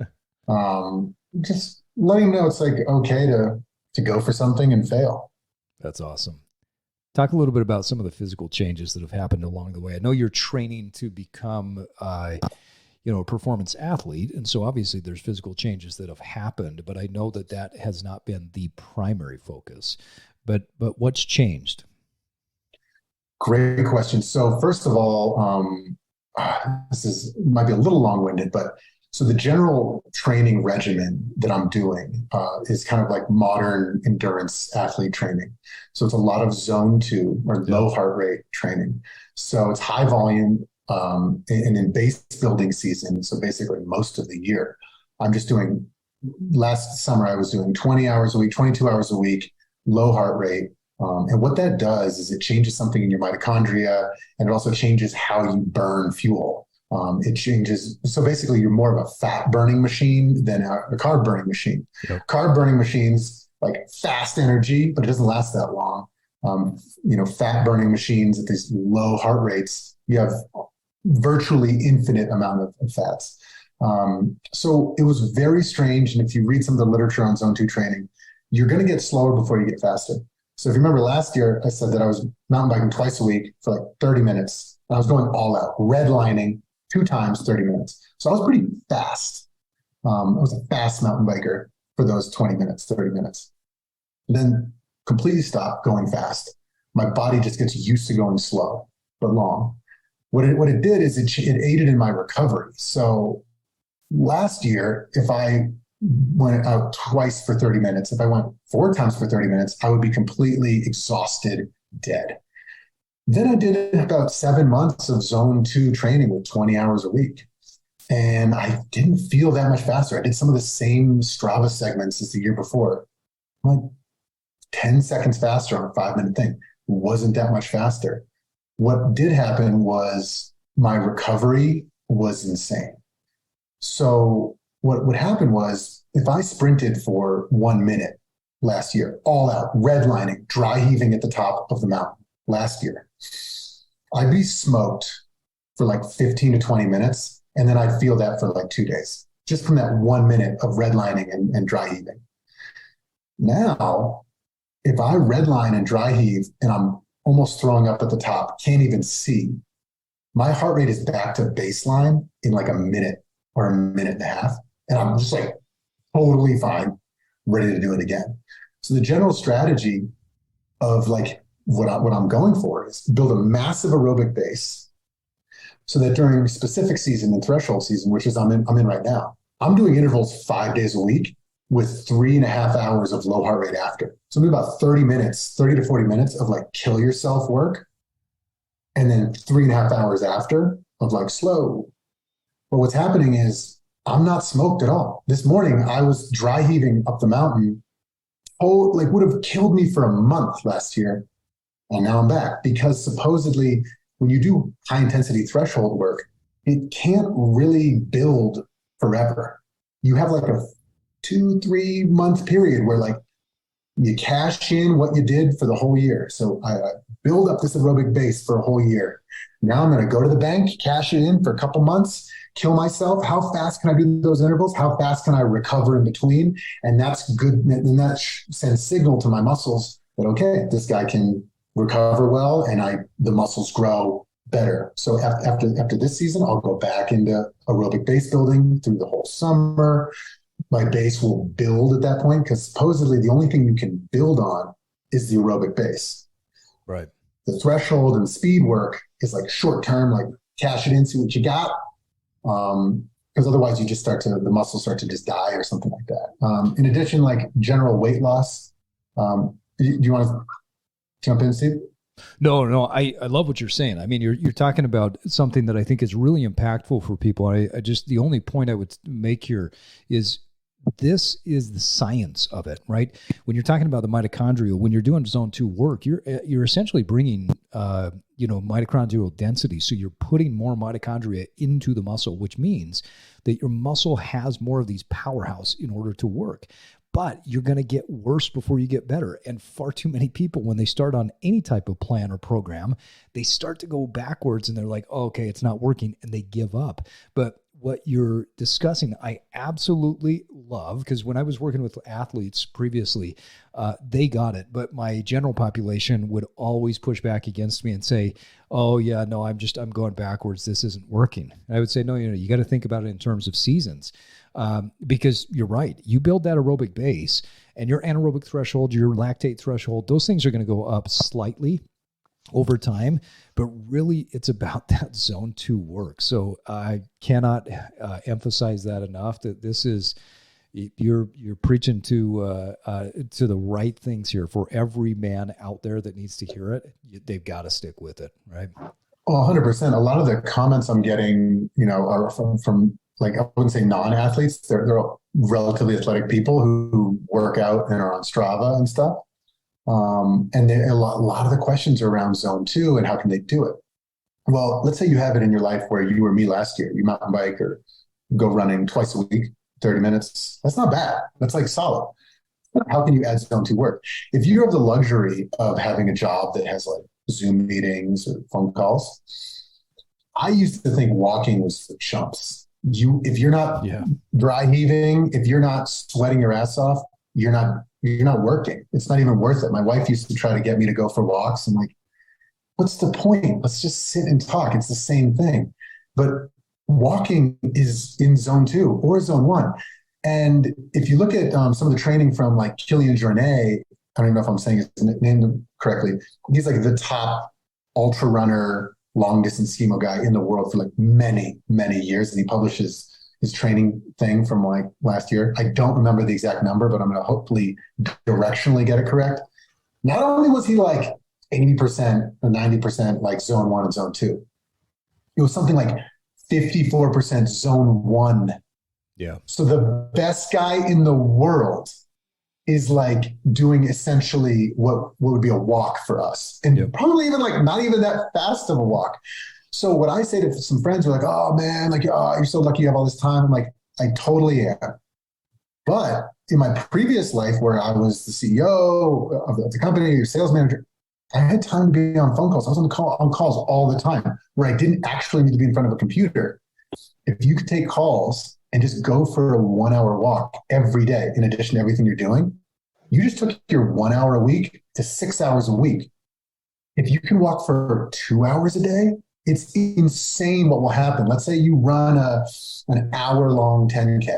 Just letting them know it's like okay to go for something and fail. That's awesome. Talk a little bit about some of the physical changes that have happened along the way. I know you're training to become, a performance athlete. And so obviously there's physical changes that have happened, but I know that that has not been the primary focus. But what's changed? Great question. So first of all, might be a little long-winded, but so the general training regimen that I'm doing is kind of like modern endurance athlete training. So it's a lot of zone 2 or low heart rate training. So it's high volume, and in base building season, so basically most of the year, I'm just doing, last summer I was doing 20 hours a week, 22 hours a week, low heart rate. And what that does is it changes something in your mitochondria, and it also changes how you burn fuel. It changes. So basically you're more of a fat burning machine than a carb burning machine. Yep. Carb burning machines, like fast energy, but it doesn't last that long. Fat burning machines at these low heart rates, you have virtually infinite amount of fats. So it was very strange. And if you read some of the literature on zone 2 training, you're going to get slower before you get faster. So if you remember last year, I said that I was mountain biking twice a week for like 30 minutes. I was going all out, redlining 2 times 30 minutes. So I was pretty fast. I was a fast mountain biker for those 20 minutes, 30 minutes. Then completely stopped going fast. My body just gets used to going slow, but long. What it did is it aided in my recovery. So last year, if I went out twice for 30 minutes, if I went 4 times for 30 minutes, I would be completely exhausted, dead. Then I did about 7 months of zone 2 training with 20 hours a week. And I didn't feel that much faster. I did some of the same Strava segments as the year before. Like 10 seconds faster on a 5-minute thing. It wasn't that much faster. What did happen was my recovery was insane. So what happened was, if I sprinted for 1 minute last year, all out, redlining, dry heaving at the top of the mountain last year, I'd be smoked for like 15 to 20 minutes. And then I'd feel that for like 2 days, just from that 1 minute of redlining and dry heaving. Now, if I redline and dry heave and I'm almost throwing up at the top, can't even see, my heart rate is back to baseline in like a minute or a minute and a half. And I'm just like totally fine, ready to do it again. So the general strategy of like what I'm going for is build a massive aerobic base so that during specific season and threshold season, which is I'm in right now, I'm doing intervals 5 days a week with 3.5 hours of low heart rate after. So I'm doing about 30 to 40 minutes of like kill yourself work. And then 3.5 hours after of like slow. But what's happening is I'm not smoked at all. This morning I was dry heaving up the mountain. Like would have killed me for a month last year. And now I'm back because supposedly when you do high intensity threshold work, it can't really build forever. You have like a 2-3 month period where like you cash in what you did for the whole year. So I build up this aerobic base for a whole year. Now I'm going to go to the bank, cash it in for a couple months, kill myself. How fast can I do those intervals? How fast can I recover in between? And that's good. And that sends signal to my muscles that, okay, this guy can recover well and the muscles grow better. So after this season, I'll go back into aerobic base building through the whole summer. My base will build at that point because supposedly the only thing you can build on is the aerobic base. Right. The threshold and speed work is like short term, like cash it in, see what you got. Because otherwise you just the muscles start to just die or something like that. In addition, like general weight loss. Do you want to jump in, Steve? No, I love what you're saying. I mean, you're talking about something that I think is really impactful for people. I just, the only point I would make here is this is the science of it, right? When you're talking about the mitochondria, when you're doing zone 2 work, you're essentially bringing, mitochondrial density. So you're putting more mitochondria into the muscle, which means that your muscle has more of these powerhouse in order to work. But you're going to get worse before you get better. And far too many people, when they start on any type of plan or program, they start to go backwards and they're like, oh, okay, it's not working, and they give up. But what you're discussing, I absolutely love, because when I was working with athletes previously, they got it. But my general population would always push back against me and say, oh yeah, no, I'm going backwards. This isn't working. And I would say, no, you got to think about it in terms of seasons, because you're right. You build that aerobic base and your anaerobic threshold, your lactate threshold, those things are going to go up slightly over time, but really it's about that zone 2 work. So I cannot emphasize that enough, that this is, you're preaching to the right things here. For every man out there that needs to hear it, they've got to stick with it, right? Well, 100%. A lot of the comments I'm getting, are from like, I wouldn't say non-athletes. They're relatively athletic people who work out and are on Strava and stuff. And a lot of the questions are around zone 2 and how can they do it? Well, let's say you have it in your life where you were me last year. You mountain bike or go running twice a week, 30 minutes. That's not bad. That's like solid. How can you add zone 2 work? If you have the luxury of having a job that has like Zoom meetings or phone calls, I used to think walking was for chumps. If you're not dry heaving, if you're not sweating your ass off, you're not working. It's not even worth it. My wife used to try to get me to go for walks. I'm like, what's the point? Let's just sit and talk. It's the same thing. But walking is in zone 2 or zone 1. And if you look at some of the training from like Kilian Jornet, I don't even know if I'm saying his name correctly. He's like the top ultra runner, long distance SkiMo guy in the world for like many, many years. And he publishes his training thing from like last year. I don't remember the exact number, but I'm going to hopefully directionally get it correct. Not only was he like 80% or 90% like zone 1 and zone 2, it was something like 54% zone 1. Yeah. So the best guy in the world is like doing essentially what would be a walk for us. And probably even like not even that fast of a walk. So what I say to some friends are like, oh man, like, oh, you're so lucky you have all this time. I'm like, I totally am. But in my previous life where I was the CEO of the company, or sales manager, I had time to be on phone calls. I was on calls all the time where I didn't actually need to be in front of a computer. If you could take calls and just go for a 1 hour walk every day, in addition to everything you're doing, you just took your 1 hour a week to 6 hours a week. If you can walk for 2 hours a day, it's insane what will happen. Let's say you run an hour-long 10K,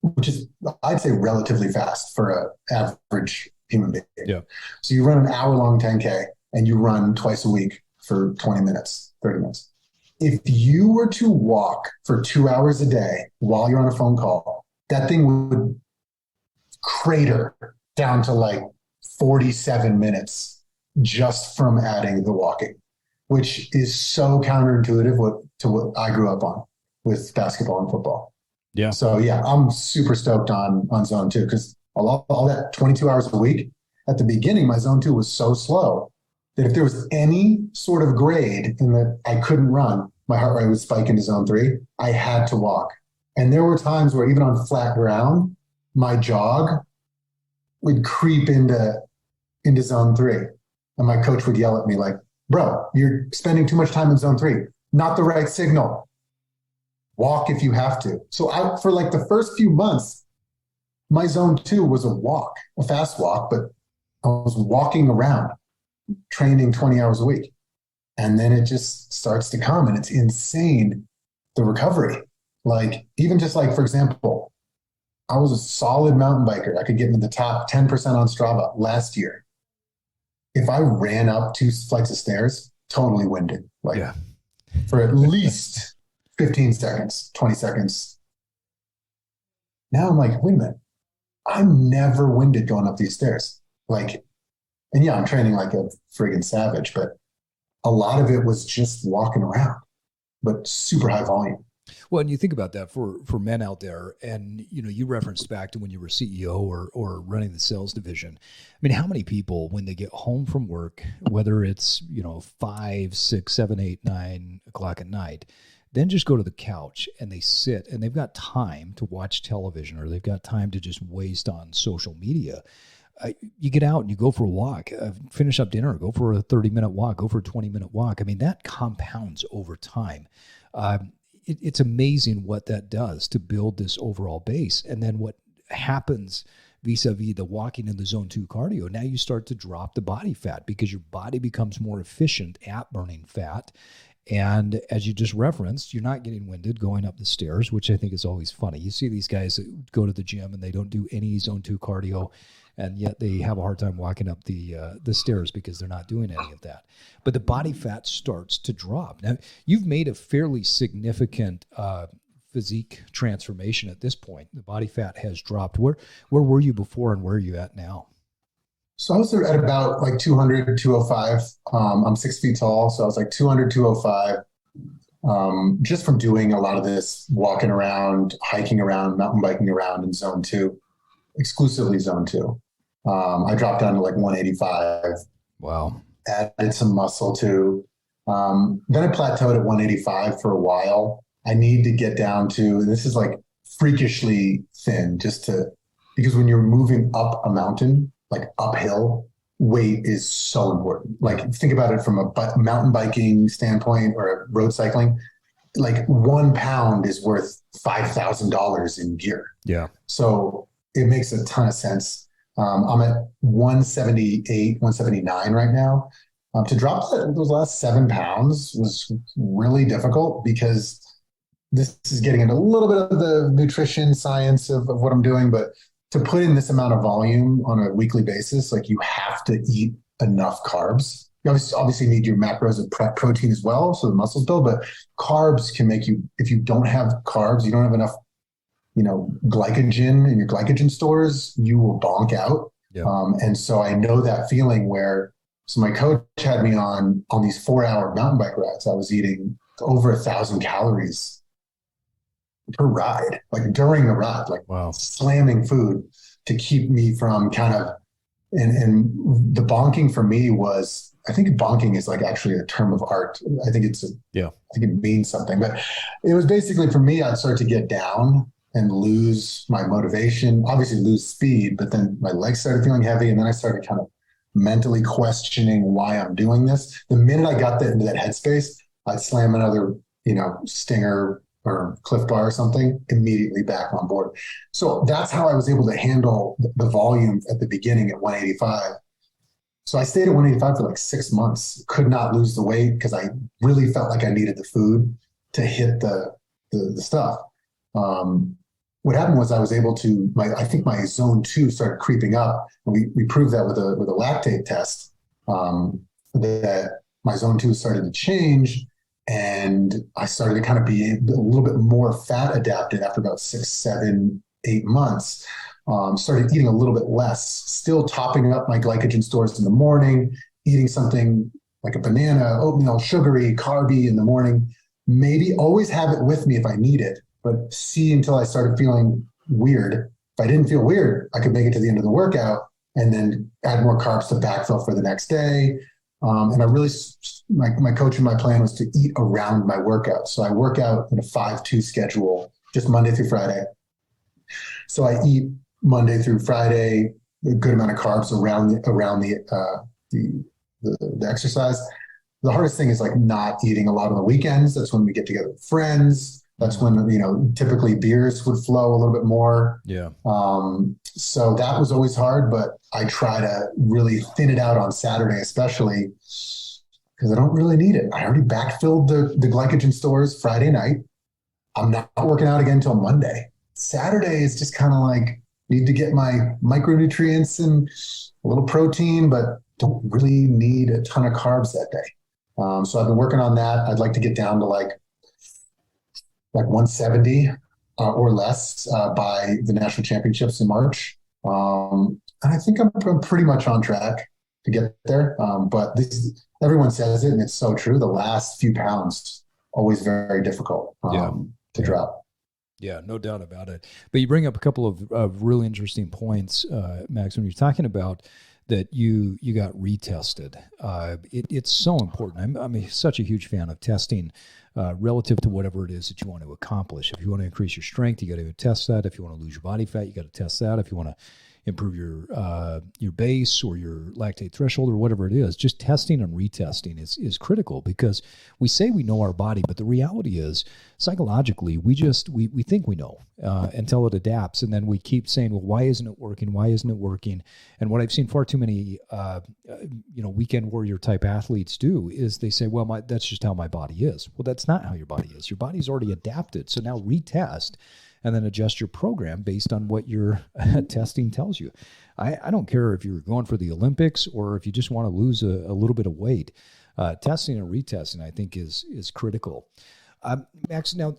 which is, I'd say, relatively fast for an average human being. Yeah. So you run an hour-long 10K and you run twice a week for 20 minutes, 30 minutes. If you were to walk for 2 hours a day while you're on a phone call, that thing would crater down to like 47 minutes just from adding the walking, which is so counterintuitive to what I grew up on with basketball and football. Yeah. So yeah, I'm super stoked on zone 2 because all that 22 hours a week, at the beginning, my zone 2 was so slow that if there was any sort of grade in that I couldn't run, my heart rate would spike into zone 3. I had to walk. And there were times where even on flat ground, my jog would creep into zone 3. And my coach would yell at me like, bro, you're spending too much time in zone 3. Not the right signal. Walk if you have to. So for like the first few months, my zone 2 was a fast walk, but I was walking around, training 20 hours a week. And then it just starts to come and it's insane, the recovery. Like even just like, for example, I was a solid mountain biker. I could get into the top 10% on Strava last year. If I ran up 2 flights of stairs, totally winded, like for at least 15 seconds, 20 seconds. Now I'm like, wait a minute, I'm never winded going up these stairs. Like, and yeah, I'm training like a friggin' savage, but a lot of it was just walking around, but super high volume. Well, and you think about that for men out there, and you referenced back to when you were CEO or running the sales division. I mean, how many people when they get home from work, whether it's 5, 6, 7, 8, 9 o'clock at night, then just go to the couch and they sit and they've got time to watch television or they've got time to just waste on social media. You get out and you go for a walk, finish up dinner, go for a 30-minute walk, go for a 20-minute walk. I mean, that compounds over time. it's amazing what that does to build this overall base. And then what happens vis-a-vis the walking in the zone 2 cardio, now you start to drop the body fat because your body becomes more efficient at burning fat. And as you just referenced, you're not getting winded going up the stairs, which I think is always funny. You see these guys that go to the gym and they don't do any zone 2 cardio, and yet they have a hard time walking up the stairs because they're not doing any of that. But the body fat starts to drop. Now, you've made a fairly significant physique transformation at this point. The body fat has dropped. Where were you before and where are you at now? So I was at about like 200, 205. I'm 6 feet tall. So I was like 200, 205. Just from doing a lot of this walking around, hiking around, mountain biking around in zone 2, exclusively zone 2. I dropped down to like 185. Wow. Added some muscle too. Then I plateaued at 185 for a while. I need to get down to, this is like freakishly thin because when you're moving up a mountain, like uphill, weight is so important. Like think about it from a mountain biking standpoint or road cycling, like 1 pound is worth $5,000 in gear. Yeah. So it makes a ton of sense. I'm at 178, 179 right now. To drop those last 7 pounds was really difficult because this is getting into a little bit of the nutrition science of what I'm doing, but to put in this amount of volume on a weekly basis, like you have to eat enough carbs. You obviously need your macros of protein as well, so the muscles build, but carbs can make you, if you don't have carbs, you don't have enough, glycogen in your glycogen stores, you will bonk out. Yeah. And so I know that feeling so my coach had me on these 4-hour mountain bike rides. I was eating over 1,000 calories per ride, like during the ride, like wow, slamming food to keep me from kind of, and the bonking for me was, I think bonking is like actually a term of art. I think I think it means something, but it was basically for me, I'd start to get down and lose my motivation, obviously lose speed, but then my legs started feeling heavy. And then I started kind of mentally questioning why I'm doing this. The minute I got into that headspace, I'd slam another, stinger or Cliff Bar or something, immediately back on board. So that's how I was able to handle the volume at the beginning at 185. So I stayed at 185 for like 6 months, could not lose the weight because I really felt like I needed the food to hit the stuff. What happened was I was able to, I think my zone 2 started creeping up. We proved that with a lactate test, that my zone 2 started to change. And I started to kind of be a little bit more fat adapted after about 6, 7, 8 months. Started eating a little bit less, still topping up my glycogen stores in the morning, eating something like a banana, oatmeal, sugary, carby in the morning. Maybe always have it with me if I need it, but see until I started feeling weird. If I didn't feel weird, I could make it to the end of the workout and then add more carbs to backfill for the next day. And I really, my coach and my plan was to eat around my workout. So I work out in a 5-2 schedule, just Monday through Friday. So I eat Monday through Friday, a good amount of carbs around the exercise. The hardest thing is like not eating a lot on the weekends. That's when we get together with friends. That's when, typically beers would flow a little bit more. Yeah. So that was always hard, but I try to really thin it out on Saturday, especially because I don't really need it. I already backfilled the glycogen stores Friday night. I'm not working out again until Monday. Saturday is just kind of like, need to get my micronutrients and a little protein, but don't really need a ton of carbs that day. So I've been working on that. I'd like to get down to like 170 or less by the national championships in March. And I think I'm pretty much on track to get there. But everyone says it, and it's so true. The last few pounds, always very difficult to drop. Yeah, no doubt about it. But you bring up a couple of really interesting points, Max, when you're talking about that you got retested. It's so important. I'm such a huge fan of testing relative to whatever it is that you want to accomplish. If you want to increase your strength, you got to test that. If you want to lose your body fat, you got to test that. If you want to improve your base or your lactate threshold or whatever it is, just testing and retesting is critical, because we say we know our body, but the reality is psychologically we think we know until it adapts, and then we keep saying, well, why isn't it working? Why isn't it working? And what I've seen far too many weekend warrior type athletes do is they say, well, that's just how my body is. Well, that's not how your body is. Your body's already adapted. So now retest and then adjust your program based on what your testing tells you. I don't care if you're going for the Olympics or if you just want to lose a little bit of weight. Testing and retesting, I think, is critical. Max, now,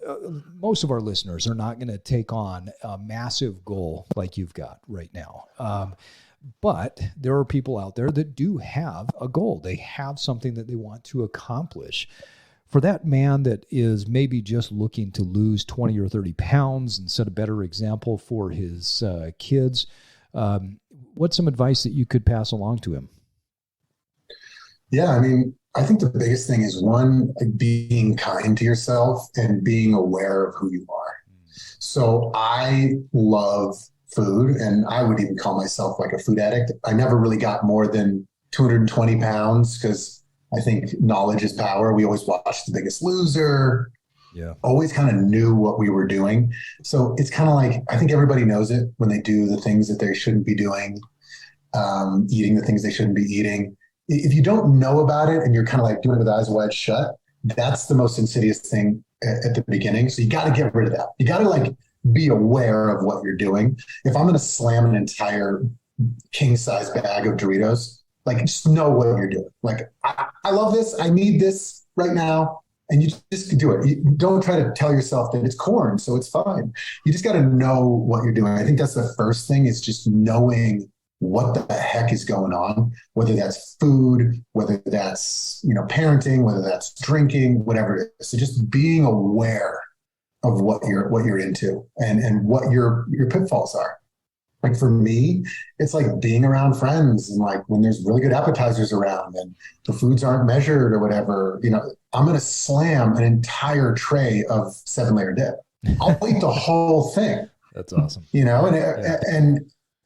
most of our listeners are not going to take on a massive goal like you've got right now. But there are people out there that do have a goal. They have something that they want to accomplish. For that man that is maybe just looking to lose 20 or 30 pounds and set a better example for his kids, what's some advice that you could pass along to him? Yeah, I mean, I think the biggest thing is, one, being kind to yourself and being aware of who you are. So I love food, and I would even call myself like a food addict. I never really got more than 220 pounds because I think knowledge is power. We always watched The Biggest Loser. Yeah. Always kind of knew what we were doing. So it's kind of like, I think everybody knows it when they do the things that they shouldn't be doing, eating the things they shouldn't be eating. If you don't know about it and you're kind of like doing it with eyes wide shut, that's the most insidious thing at the beginning. So you got to get rid of that. You got to like be aware of what you're doing. If I'm going to slam an entire king size bag of Doritos, like, just know what you're doing. Like, I love this. I need this right now. And you just do it. You don't try to tell yourself that it's corn, so it's fine. You just got to know what you're doing. I think that's the first thing, is just knowing what the heck is going on, whether that's food, whether that's, parenting, whether that's drinking, whatever it is. So just being aware of what you're into and what your pitfalls are. Like for me, it's like being around friends, and like when there's really good appetizers around and the foods aren't measured or whatever, I'm going to slam an entire tray of 7-layer dip. I'll eat the whole thing. That's awesome.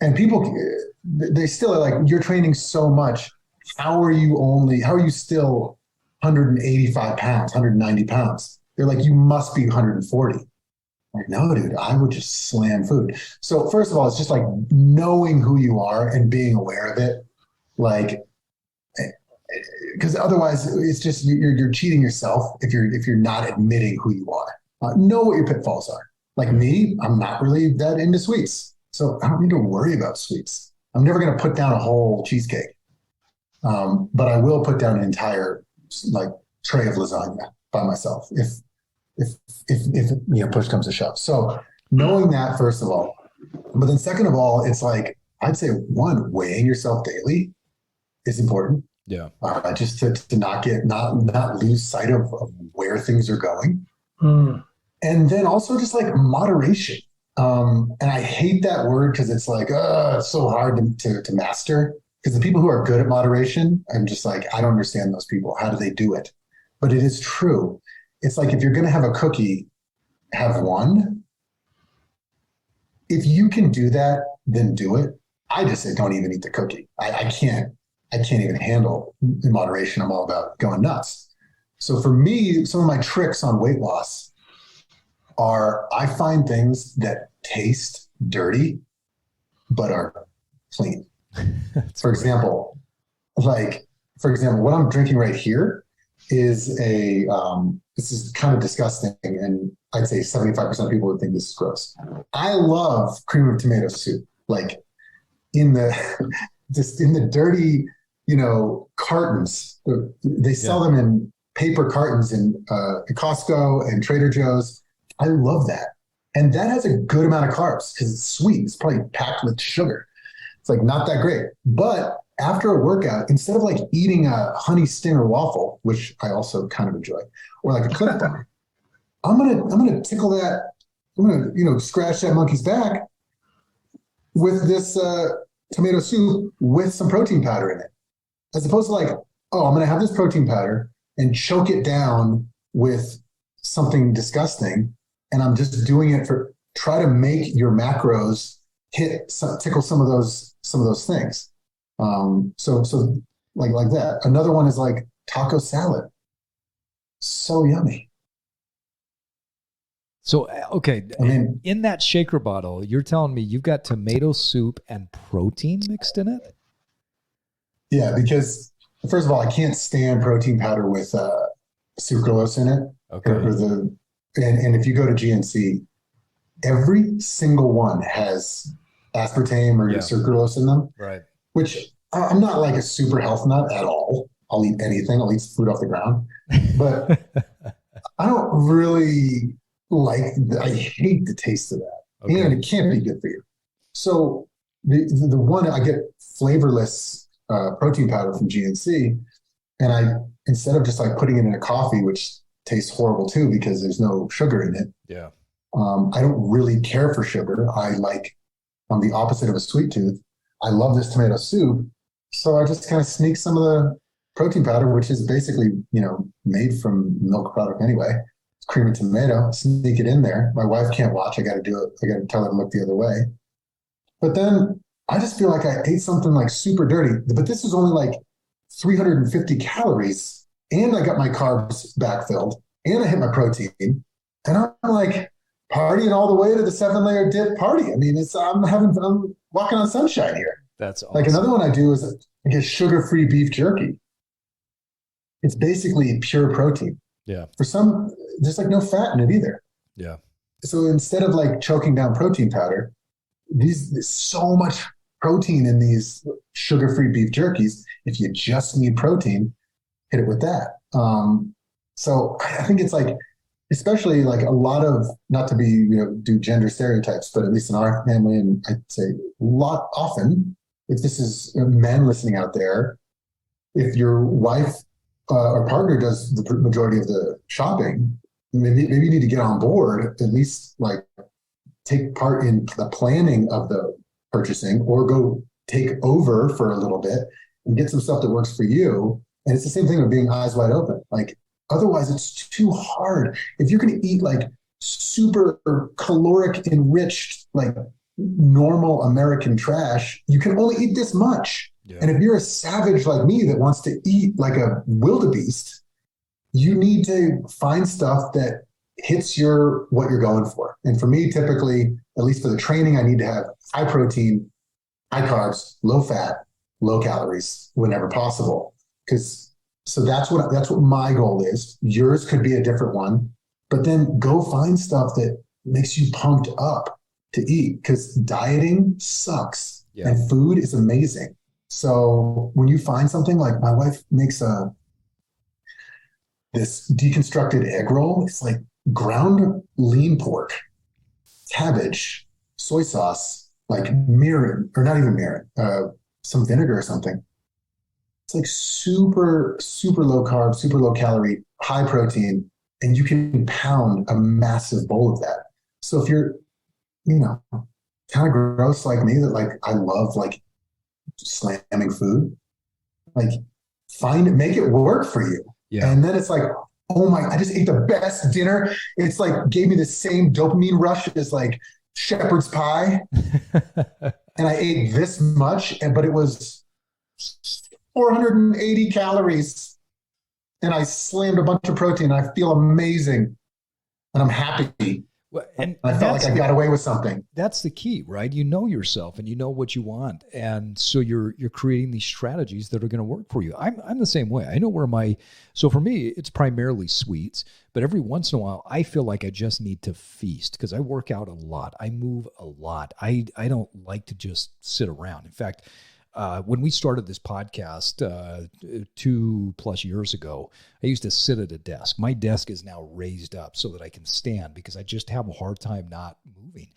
And people, they still are like, you're training so much. How are you still 185 pounds, 190 pounds? They're like, you must be 140. Like, no, dude, I would just slam food. So first of all, it's just like knowing who you are and being aware of it. Like, because otherwise it's just, you're cheating yourself if you're not admitting who you are. Know what your pitfalls are. Like me, I'm not really that into sweets. So I don't need to worry about sweets. I'm never going to put down a whole cheesecake. But I will put down an entire like tray of lasagna by myself if push comes to shove. So knowing that, first of all, but then second of all, it's like, I'd say one, weighing yourself daily is important. Yeah. Just to not lose sight of where things are going. And then also just like moderation. And I hate that word because it's like, it's so hard to master, because the people who are good at moderation, I'm just like, I don't understand those people. How do they do it? But it is true. It's like, if you're going to have a cookie, have one. If you can do that, then do it. I just say, don't even eat the cookie. I can't even handle in moderation. I'm all about going nuts. So for me, some of my tricks on weight loss are, I find things that taste dirty, but are clean. For example, what I'm drinking right here is this is kind of disgusting, and I'd say 75% of people would think this is gross. I love cream of tomato soup, like in the dirty, cartons. They sell them in paper cartons in Costco and Trader Joe's. I love that. And that has a good amount of carbs because it's sweet. It's probably packed with sugar. It's like not that great. But after a workout, instead of like eating a honey stinger waffle, which I also kind of enjoy, or like a Cliff Bar, I'm gonna tickle that. I'm gonna scratch that monkey's back with this tomato soup with some protein powder in it, as opposed to like, I'm gonna have this protein powder and choke it down with something disgusting, and I'm just doing it for try to make your macros tickle some of those things. So like that. Another one is like taco salad. So yummy. So, okay. I mean, in that shaker bottle, you're telling me you've got tomato soup and protein mixed in it? yeah, because first of all, I can't stand protein powder with sucralose in it. Okay. And if you go to GNC, every single one has aspartame or sucralose in them. Right. Which I'm not like a super health nut at all. I'll eat anything. I'll eat food off the ground. But I don't really I hate the taste of that. Okay. And it can't be good for you. So the one I get flavorless protein powder from GNC, and instead of just like putting it in a coffee, which tastes horrible too because there's no sugar in it. Yeah. I don't really care for sugar. I'm the opposite of a sweet tooth. I love this tomato soup. So I just kind of sneak some of the protein powder, which is basically, made from milk product anyway. It's cream and tomato, sneak it in there. My wife can't watch. I got to do it. I got to tell her to look the other way. But then I just feel like I ate something like super dirty, but this was only like 350 calories, and I got my carbs backfilled, and I hit my protein, and I'm like partying all the way to the 7-layer dip party. I mean, I'm walking on sunshine here. That's awesome. Like another one I do is I get sugar-free beef jerky. It's basically pure protein. Yeah. There's like no fat in it either. Yeah. So instead of like choking down protein powder, there's so much protein in these sugar-free beef jerkies. If you just need protein, hit it with that. So I think it's like, especially like a lot of, not to be, do gender stereotypes, but at least in our family, and I'd say often, if this is men listening out there, if your wife or partner does the majority of the shopping, maybe you need to get on board, at least like take part in the planning of the purchasing, or go take over for a little bit and get some stuff that works for you. And it's the same thing with being eyes wide open. Like, otherwise it's too hard. If you're going to eat like super caloric enriched, like normal American trash, you can only eat this much. Yeah. And if you're a savage like me that wants to eat like a wildebeest, you need to find stuff that hits what you're going for. And for me, typically, at least for the training, I need to have high protein, high carbs, low fat, low calories whenever possible. So that's what my goal is. Yours could be a different one, but then go find stuff that makes you pumped up to eat, because dieting sucks and food is amazing. So when you find something, like my wife makes this deconstructed egg roll, it's like ground lean pork, cabbage, soy sauce, like mirin, or not even mirin, some vinegar or something. It's like super, super low carb, super low calorie, high protein, and you can pound a massive bowl of that. So if you're, kind of gross like me, that like I love like slamming food, like make it work for you. Yeah. And then it's like, oh my, I just ate the best dinner. It's like gave me the same dopamine rush as like shepherd's pie. And I ate this much, but it was 480 calories, and I slammed a bunch of protein. I feel amazing, and I'm happy. Well, and I felt like I got away with something. That's the key, right? You know yourself, and you know what you want, and so you're creating these strategies that are going to work for you. I'm the same way. I know where so for me, it's primarily sweets, but every once in a while, I feel like I just need to feast, because I work out a lot. I move a lot. I don't like to just sit around. In fact, when we started this podcast 2+ years ago, I used to sit at a desk. My desk is now raised up so that I can stand, because I just have a hard time not moving.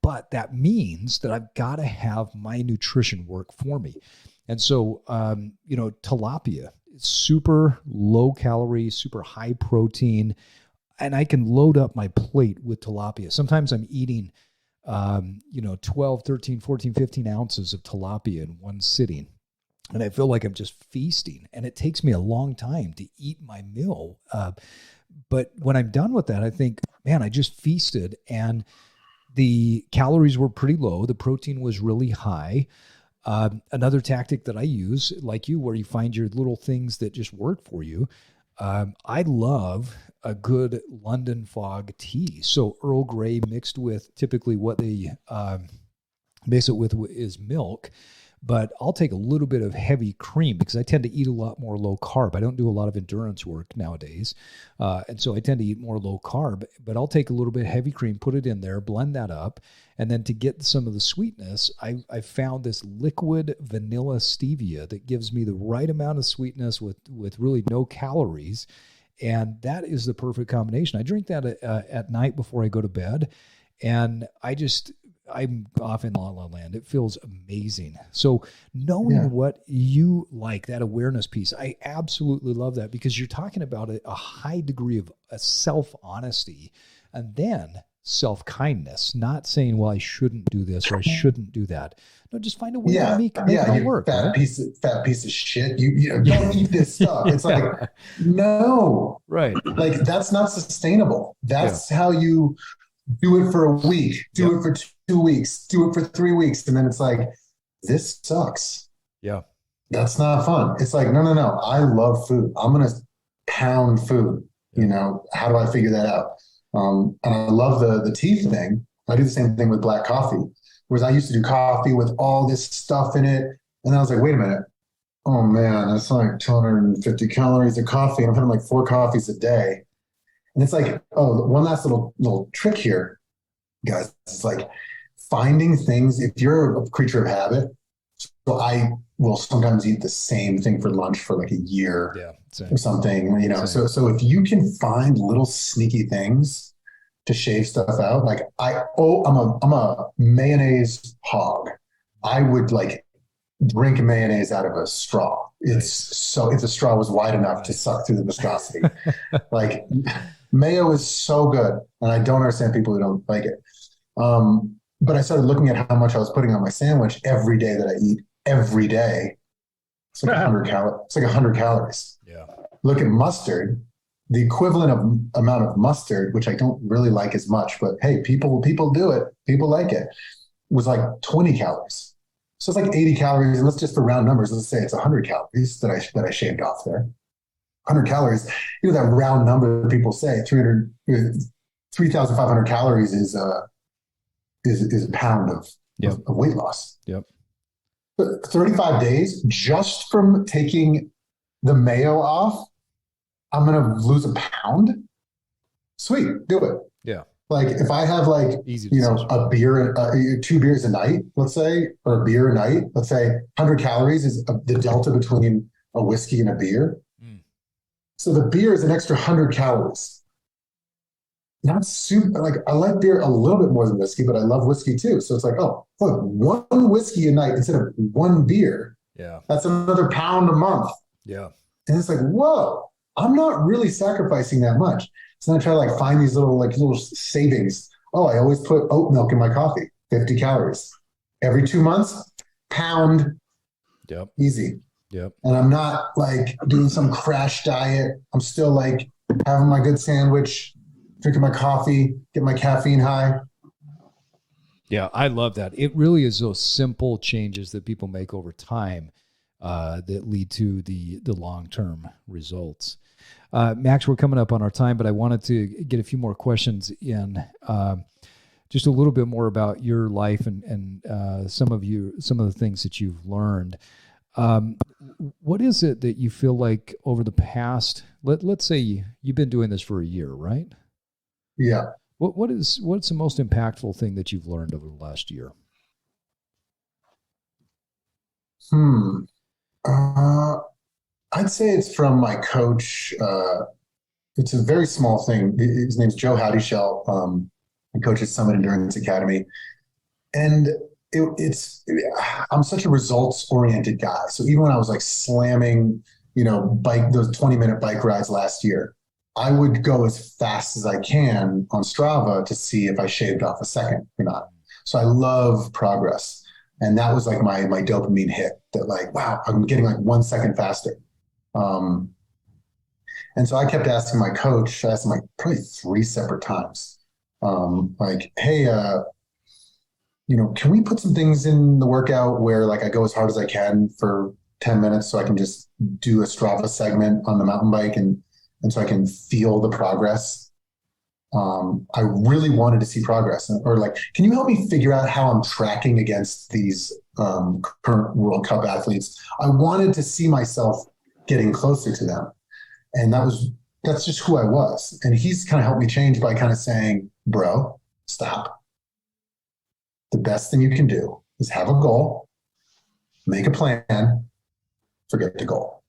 But that means that I've got to have my nutrition work for me. And so, tilapia is super low calorie, super high protein, and I can load up my plate with tilapia. Sometimes I'm eating 12, 13, 14, 15 ounces of tilapia in one sitting. And I feel like I'm just feasting. And it takes me a long time to eat my meal But when I'm done with that, I think, man, I just feasted, and the calories were pretty low. The protein was really high. Another tactic that I use, like you, where you find your little things that just work for you. I love a good London fog tea. So Earl Grey mixed with typically what they mix it with is milk. But I'll take a little bit of heavy cream because I tend to eat a lot more low carb. I don't do a lot of endurance work nowadays. And so I tend to eat more low carb, but I'll take a little bit of heavy cream, put it in there, blend that up. And then to get some of the sweetness, I found this liquid vanilla stevia that gives me the right amount of sweetness with really no calories. And that is the perfect combination. I drink that at night before I go to bed. And I'm off in La La Land. It feels amazing. So knowing what you like, that awareness piece, I absolutely love that, because you're talking about a high degree of self-honesty and then self-kindness, not saying, well, I shouldn't do this or I shouldn't do that. No, just find a way to make it all work. Fat piece of shit. You don't eat this stuff. It's like, no. Right. Like, that's not sustainable. That's how you do it for a week, do it for 2 weeks, do it for 3 weeks. And then it's like, this sucks. Yeah. That's not fun. It's like, no. I love food. I'm going to pound food. You know, how do I figure that out? And I love the tea thing. I do the same thing with black coffee, whereas I used to do coffee with all this stuff in it. And then I was like, wait a minute. Oh man, that's like 250 calories of coffee. I'm having like 4 coffees a day. And it's like, oh, one last little trick here, guys. It's like finding things. If you're a creature of habit, so I will sometimes eat the same thing for lunch for like a year or something, you know. So if you can find little sneaky things to shave stuff out, like I'm a mayonnaise hog. I would like drink mayonnaise out of a straw. So if the straw was wide enough to suck through the viscosity, like mayo is so good, and I don't understand people who don't like it. But I started looking at how much I was putting on my sandwich every day that I eat every day. It's like 100 calories. Yeah. Look at mustard, the equivalent of amount of mustard, which I don't really like as much, but hey, people do it. People like it. Was like 20 calories. So it's like 80 calories, and let's just for round numbers, let's say it's 100 calories that I shaved off there. 100 calories, you know, that round number that people say 3,500 calories is a pound of weight loss. Yep. But 35 days just from taking the mayo off, I'm going to lose a pound. Sweet. Do it. Yeah. Like if I have like, a beer, 2 beers a night, let's say, or a beer a night, let's say 100 calories is the delta between a whiskey and a beer. So the beer is an extra 100 calories. Not super, like I like beer a little bit more than whiskey, but I love whiskey too. So it's like, oh, look, 1 whiskey a night instead of 1 beer. Yeah. That's another pound a month. Yeah. And it's like, whoa, I'm not really sacrificing that much. So then I try to like find these little savings. Oh, I always put oat milk in my coffee, 50 calories. Every 2 months, pound. Yep. Easy. Yep. And I'm not like doing some crash diet. I'm still like having my good sandwich, drinking my coffee, getting my caffeine high. Yeah, I love that. It really is those simple changes that people make over time that lead to the long-term results. Max, we're coming up on our time, but I wanted to get a few more questions in. Just a little bit more about your life and some of the things that you've learned. What is it that you feel like over the past, let's say you've been doing this for a year, right? Yeah. What's the most impactful thing that you've learned over the last year? I'd say it's from my coach. It's a very small thing. His name's Joe Howdyshell. He coaches Summit Endurance Academy. And I'm such a results-oriented guy. So even when I was like slamming, those 20-minute bike rides last year, I would go as fast as I can on Strava to see if I shaved off a second or not. So I love progress. And that was like my dopamine hit that like, wow, I'm getting like 1 second faster. And so I kept asking my coach, I asked him like probably 3 separate times, like, hey, can we put some things in the workout where like I go as hard as I can for 10 minutes so I can just do a Strava segment on the mountain bike and so I can feel the progress. I really wanted to see progress, or like, can you help me figure out how I'm tracking against these current World Cup athletes? I wanted to see myself getting closer to them. And that's just who I was. And he's kind of helped me change by kind of saying, bro, stop. The best thing you can do is have a goal, make a plan, forget the goal.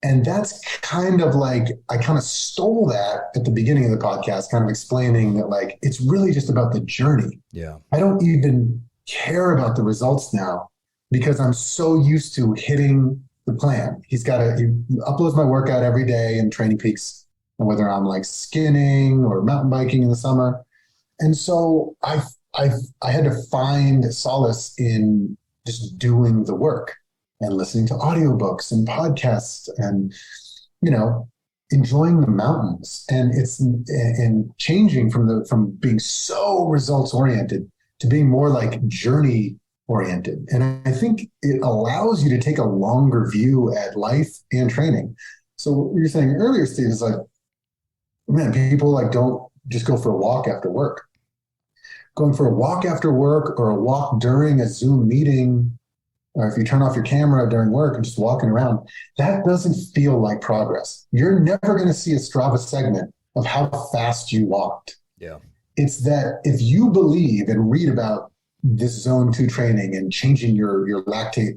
And that's kind of like, I kind of stole that at the beginning of the podcast, kind of explaining that like, it's really just about the journey. Yeah. I don't even care about the results now because I'm so used to hitting the plan. He uploads my workout every day in Training Peaks, and whether I'm like skinning or mountain biking in the summer. And so I had to find solace in just doing the work and listening to audiobooks and podcasts and, enjoying the mountains. And it's changing from being so results oriented to being more like journey oriented. And I think it allows you to take a longer view at life and training. So what you were saying earlier, Steve, is like, man, people like don't just go for a walk after work. Going for a walk after work or a walk during a Zoom meeting, or if you turn off your camera during work and just walking around, that doesn't feel like progress. You're never going to see a Strava segment of how fast you walked. Yeah. It's that if you believe and read about this zone 2 training and changing your lactate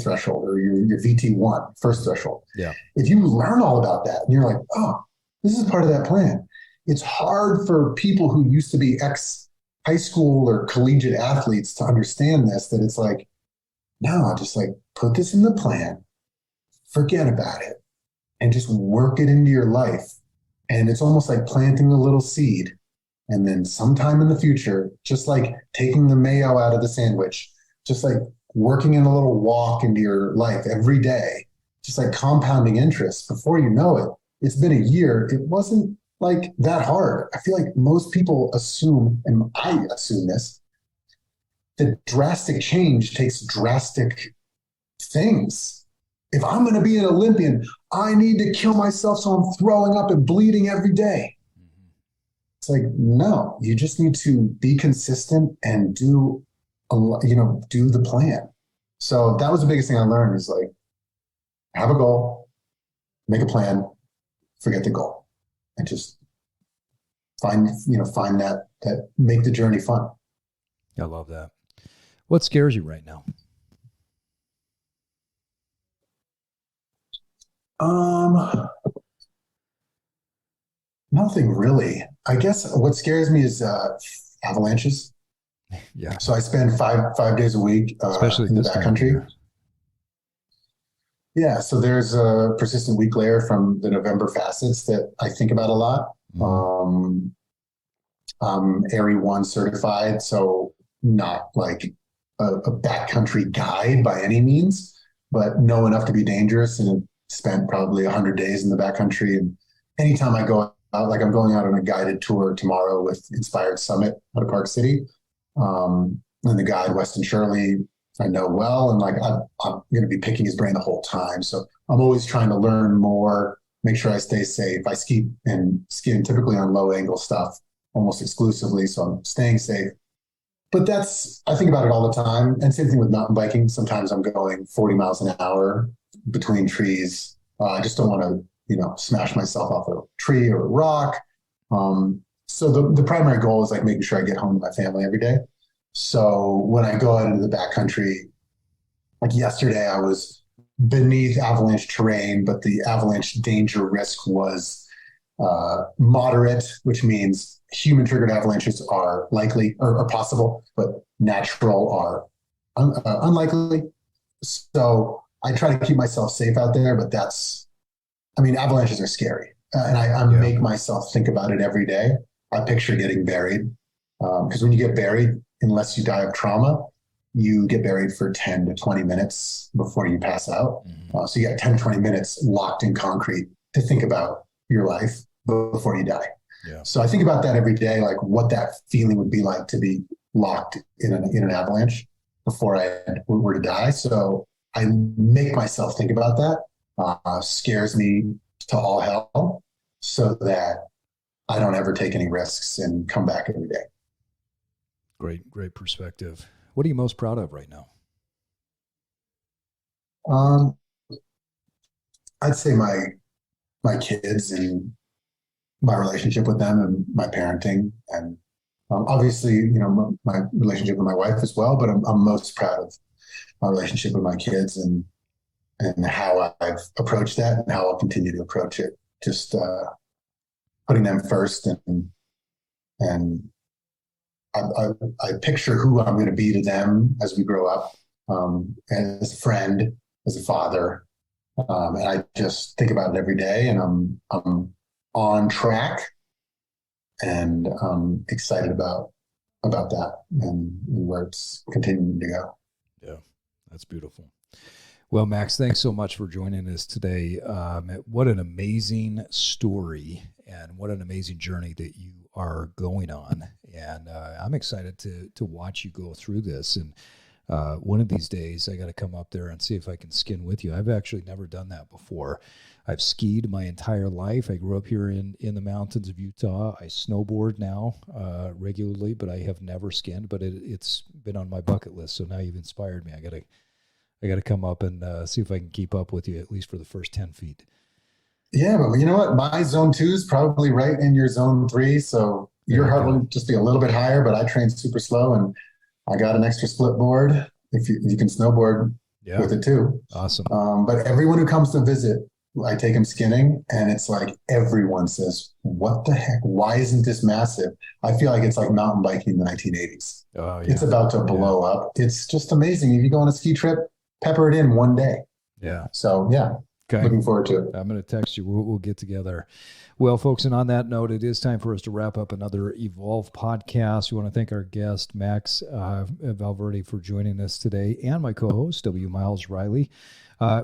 threshold or your VT1 first threshold. Yeah. If you learn all about that and you're like, oh, this is part of that plan. It's hard for people who used to be high school or collegiate athletes to understand this, that it's like, no, just like put this in the plan, forget about it, and just work it into your life. And it's almost like planting a little seed. And then sometime in the future, just like taking the mayo out of the sandwich, just like working in a little walk into your life every day, just like compounding interest, before you know it, it's been a year. It wasn't like that hard. I feel like most people assume, and I assume this, that drastic change takes drastic things. If I'm going to be an Olympian, I need to kill myself so I'm throwing up and bleeding every day. It's like, no, you just need to be consistent and do the plan. So that was the biggest thing I learned, is like, have a goal, make a plan, forget the goal. And just find that make the journey fun. I love that. What scares you right now? Nothing really. I guess what scares me is avalanches. Yeah. So I spend five days a week, especially in the backcountry. Yeah, so there's a persistent weak layer from the November facets that I think about a lot. Mm-hmm. I'm ARI 1 certified, so not like a backcountry guide by any means, but know enough to be dangerous, and have spent probably 100 days in the backcountry. And anytime I go out, like I'm going out on a guided tour tomorrow with Inspired Summit out of Park City, and the guide, Weston Shirley, I know well, and like I'm going to be picking his brain the whole time. So I'm always trying to learn more, make sure I stay safe. I ski typically on low angle stuff almost exclusively, so I'm staying safe. But I think about it all the time. And same thing with mountain biking. Sometimes I'm going 40 miles an hour between trees. I just don't want to, smash myself off a tree or a rock. So the primary goal is like making sure I get home to my family every day. So when I go out into the backcountry, like yesterday, I was beneath avalanche terrain, but the avalanche danger risk was moderate, which means human triggered avalanches are likely or possible, but natural are unlikely. So I try to keep myself safe out there, but avalanches are scary. And I make myself think about it every day. I picture getting buried, because when you get buried, unless you die of trauma, you get buried for 10 to 20 minutes before you pass out. So you got 10 to 20 minutes locked in concrete to think about your life before you die. Yeah. So I think about that every day, like what that feeling would be like to be locked in an avalanche before I were to die. So I make myself think about that, scares me to all hell so that I don't ever take any risks and come back every day. Great perspective. What are you most proud of right now? I'd say my kids and my relationship with them and my parenting, and obviously, my relationship with my wife as well. But I'm most proud of my relationship with my kids and how I've approached that and how I'll continue to approach it. Just putting them first, and I picture who I'm going to be to them as we grow up, as a friend, as a father, and I just think about it every day. And I'm on track, and I'm excited about that and where it's continuing to go. Yeah, that's beautiful. Well, Max, thanks so much for joining us today. What an amazing story and what an amazing journey that you are going on. And I'm excited to watch you go through this. And one of these days, I got to come up there and see if I can skin with you. I've actually never done that before. I've skied my entire life. I grew up here in the mountains of Utah. I snowboard now regularly, but I have never skinned. But it's been on my bucket list. So now you've inspired me. I got to come up and see if I can keep up with you, at least for the first 10 feet. Yeah, but you know what? My zone 2 is probably right in your zone 3. So your heart will just be a little bit higher, but I train super slow, and I got an extra split board if you can snowboard with it too. Awesome. But everyone who comes to visit, I take them skinning, and it's like everyone says, what the heck? Why isn't this massive? I feel like it's like mountain biking in the 1980s. Oh, yeah. It's about to blow up. It's just amazing. If you go on a ski trip, pepper it in one day. Yeah. So, yeah. Okay. Looking forward to it. I'm going to text you. We'll get together. Well, folks, and on that note, it is time for us to wrap up another Evolve podcast. We want to thank our guest, Max Valverde, for joining us today, and my co-host, W. Miles Riley.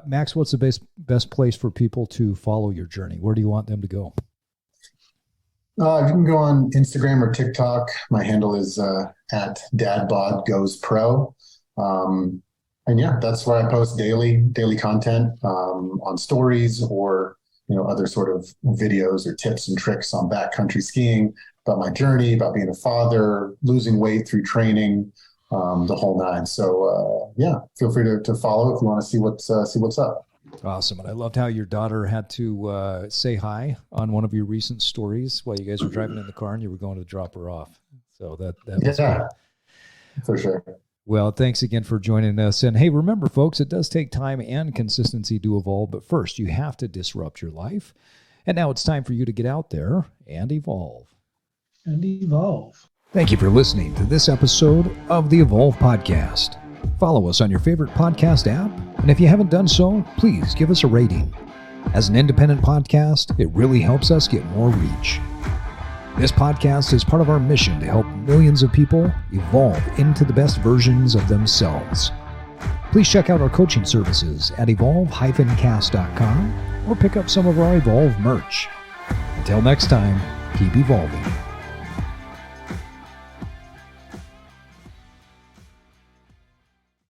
Max, what's the best place for people to follow your journey? Where do you want them to go? You can go on Instagram or TikTok. My handle is at Dadbod Goes Pro. And yeah, that's where I post daily content on stories or other sort of videos or tips and tricks on backcountry skiing, about my journey, about being a father, losing weight through training, the whole nine. So yeah, feel free to follow if you want to see what's up. Awesome. And I loved how your daughter had to say hi on one of your recent stories while you guys were driving in the car and you were going to drop her off. So that was cool. For sure. Well, thanks again for joining us. And hey, remember, folks, it does take time and consistency to evolve. But first, you have to disrupt your life. And now it's time for you to get out there and evolve. Thank you for listening to this episode of the Evolve Podcast. Follow us on your favorite podcast app. And if you haven't done so, please give us a rating. As an independent podcast, it really helps us get more reach. This podcast is part of our mission to help millions of people evolve into the best versions of themselves. Please check out our coaching services at evolve-cast.com or pick up some of our Evolve merch. Until next time, keep evolving.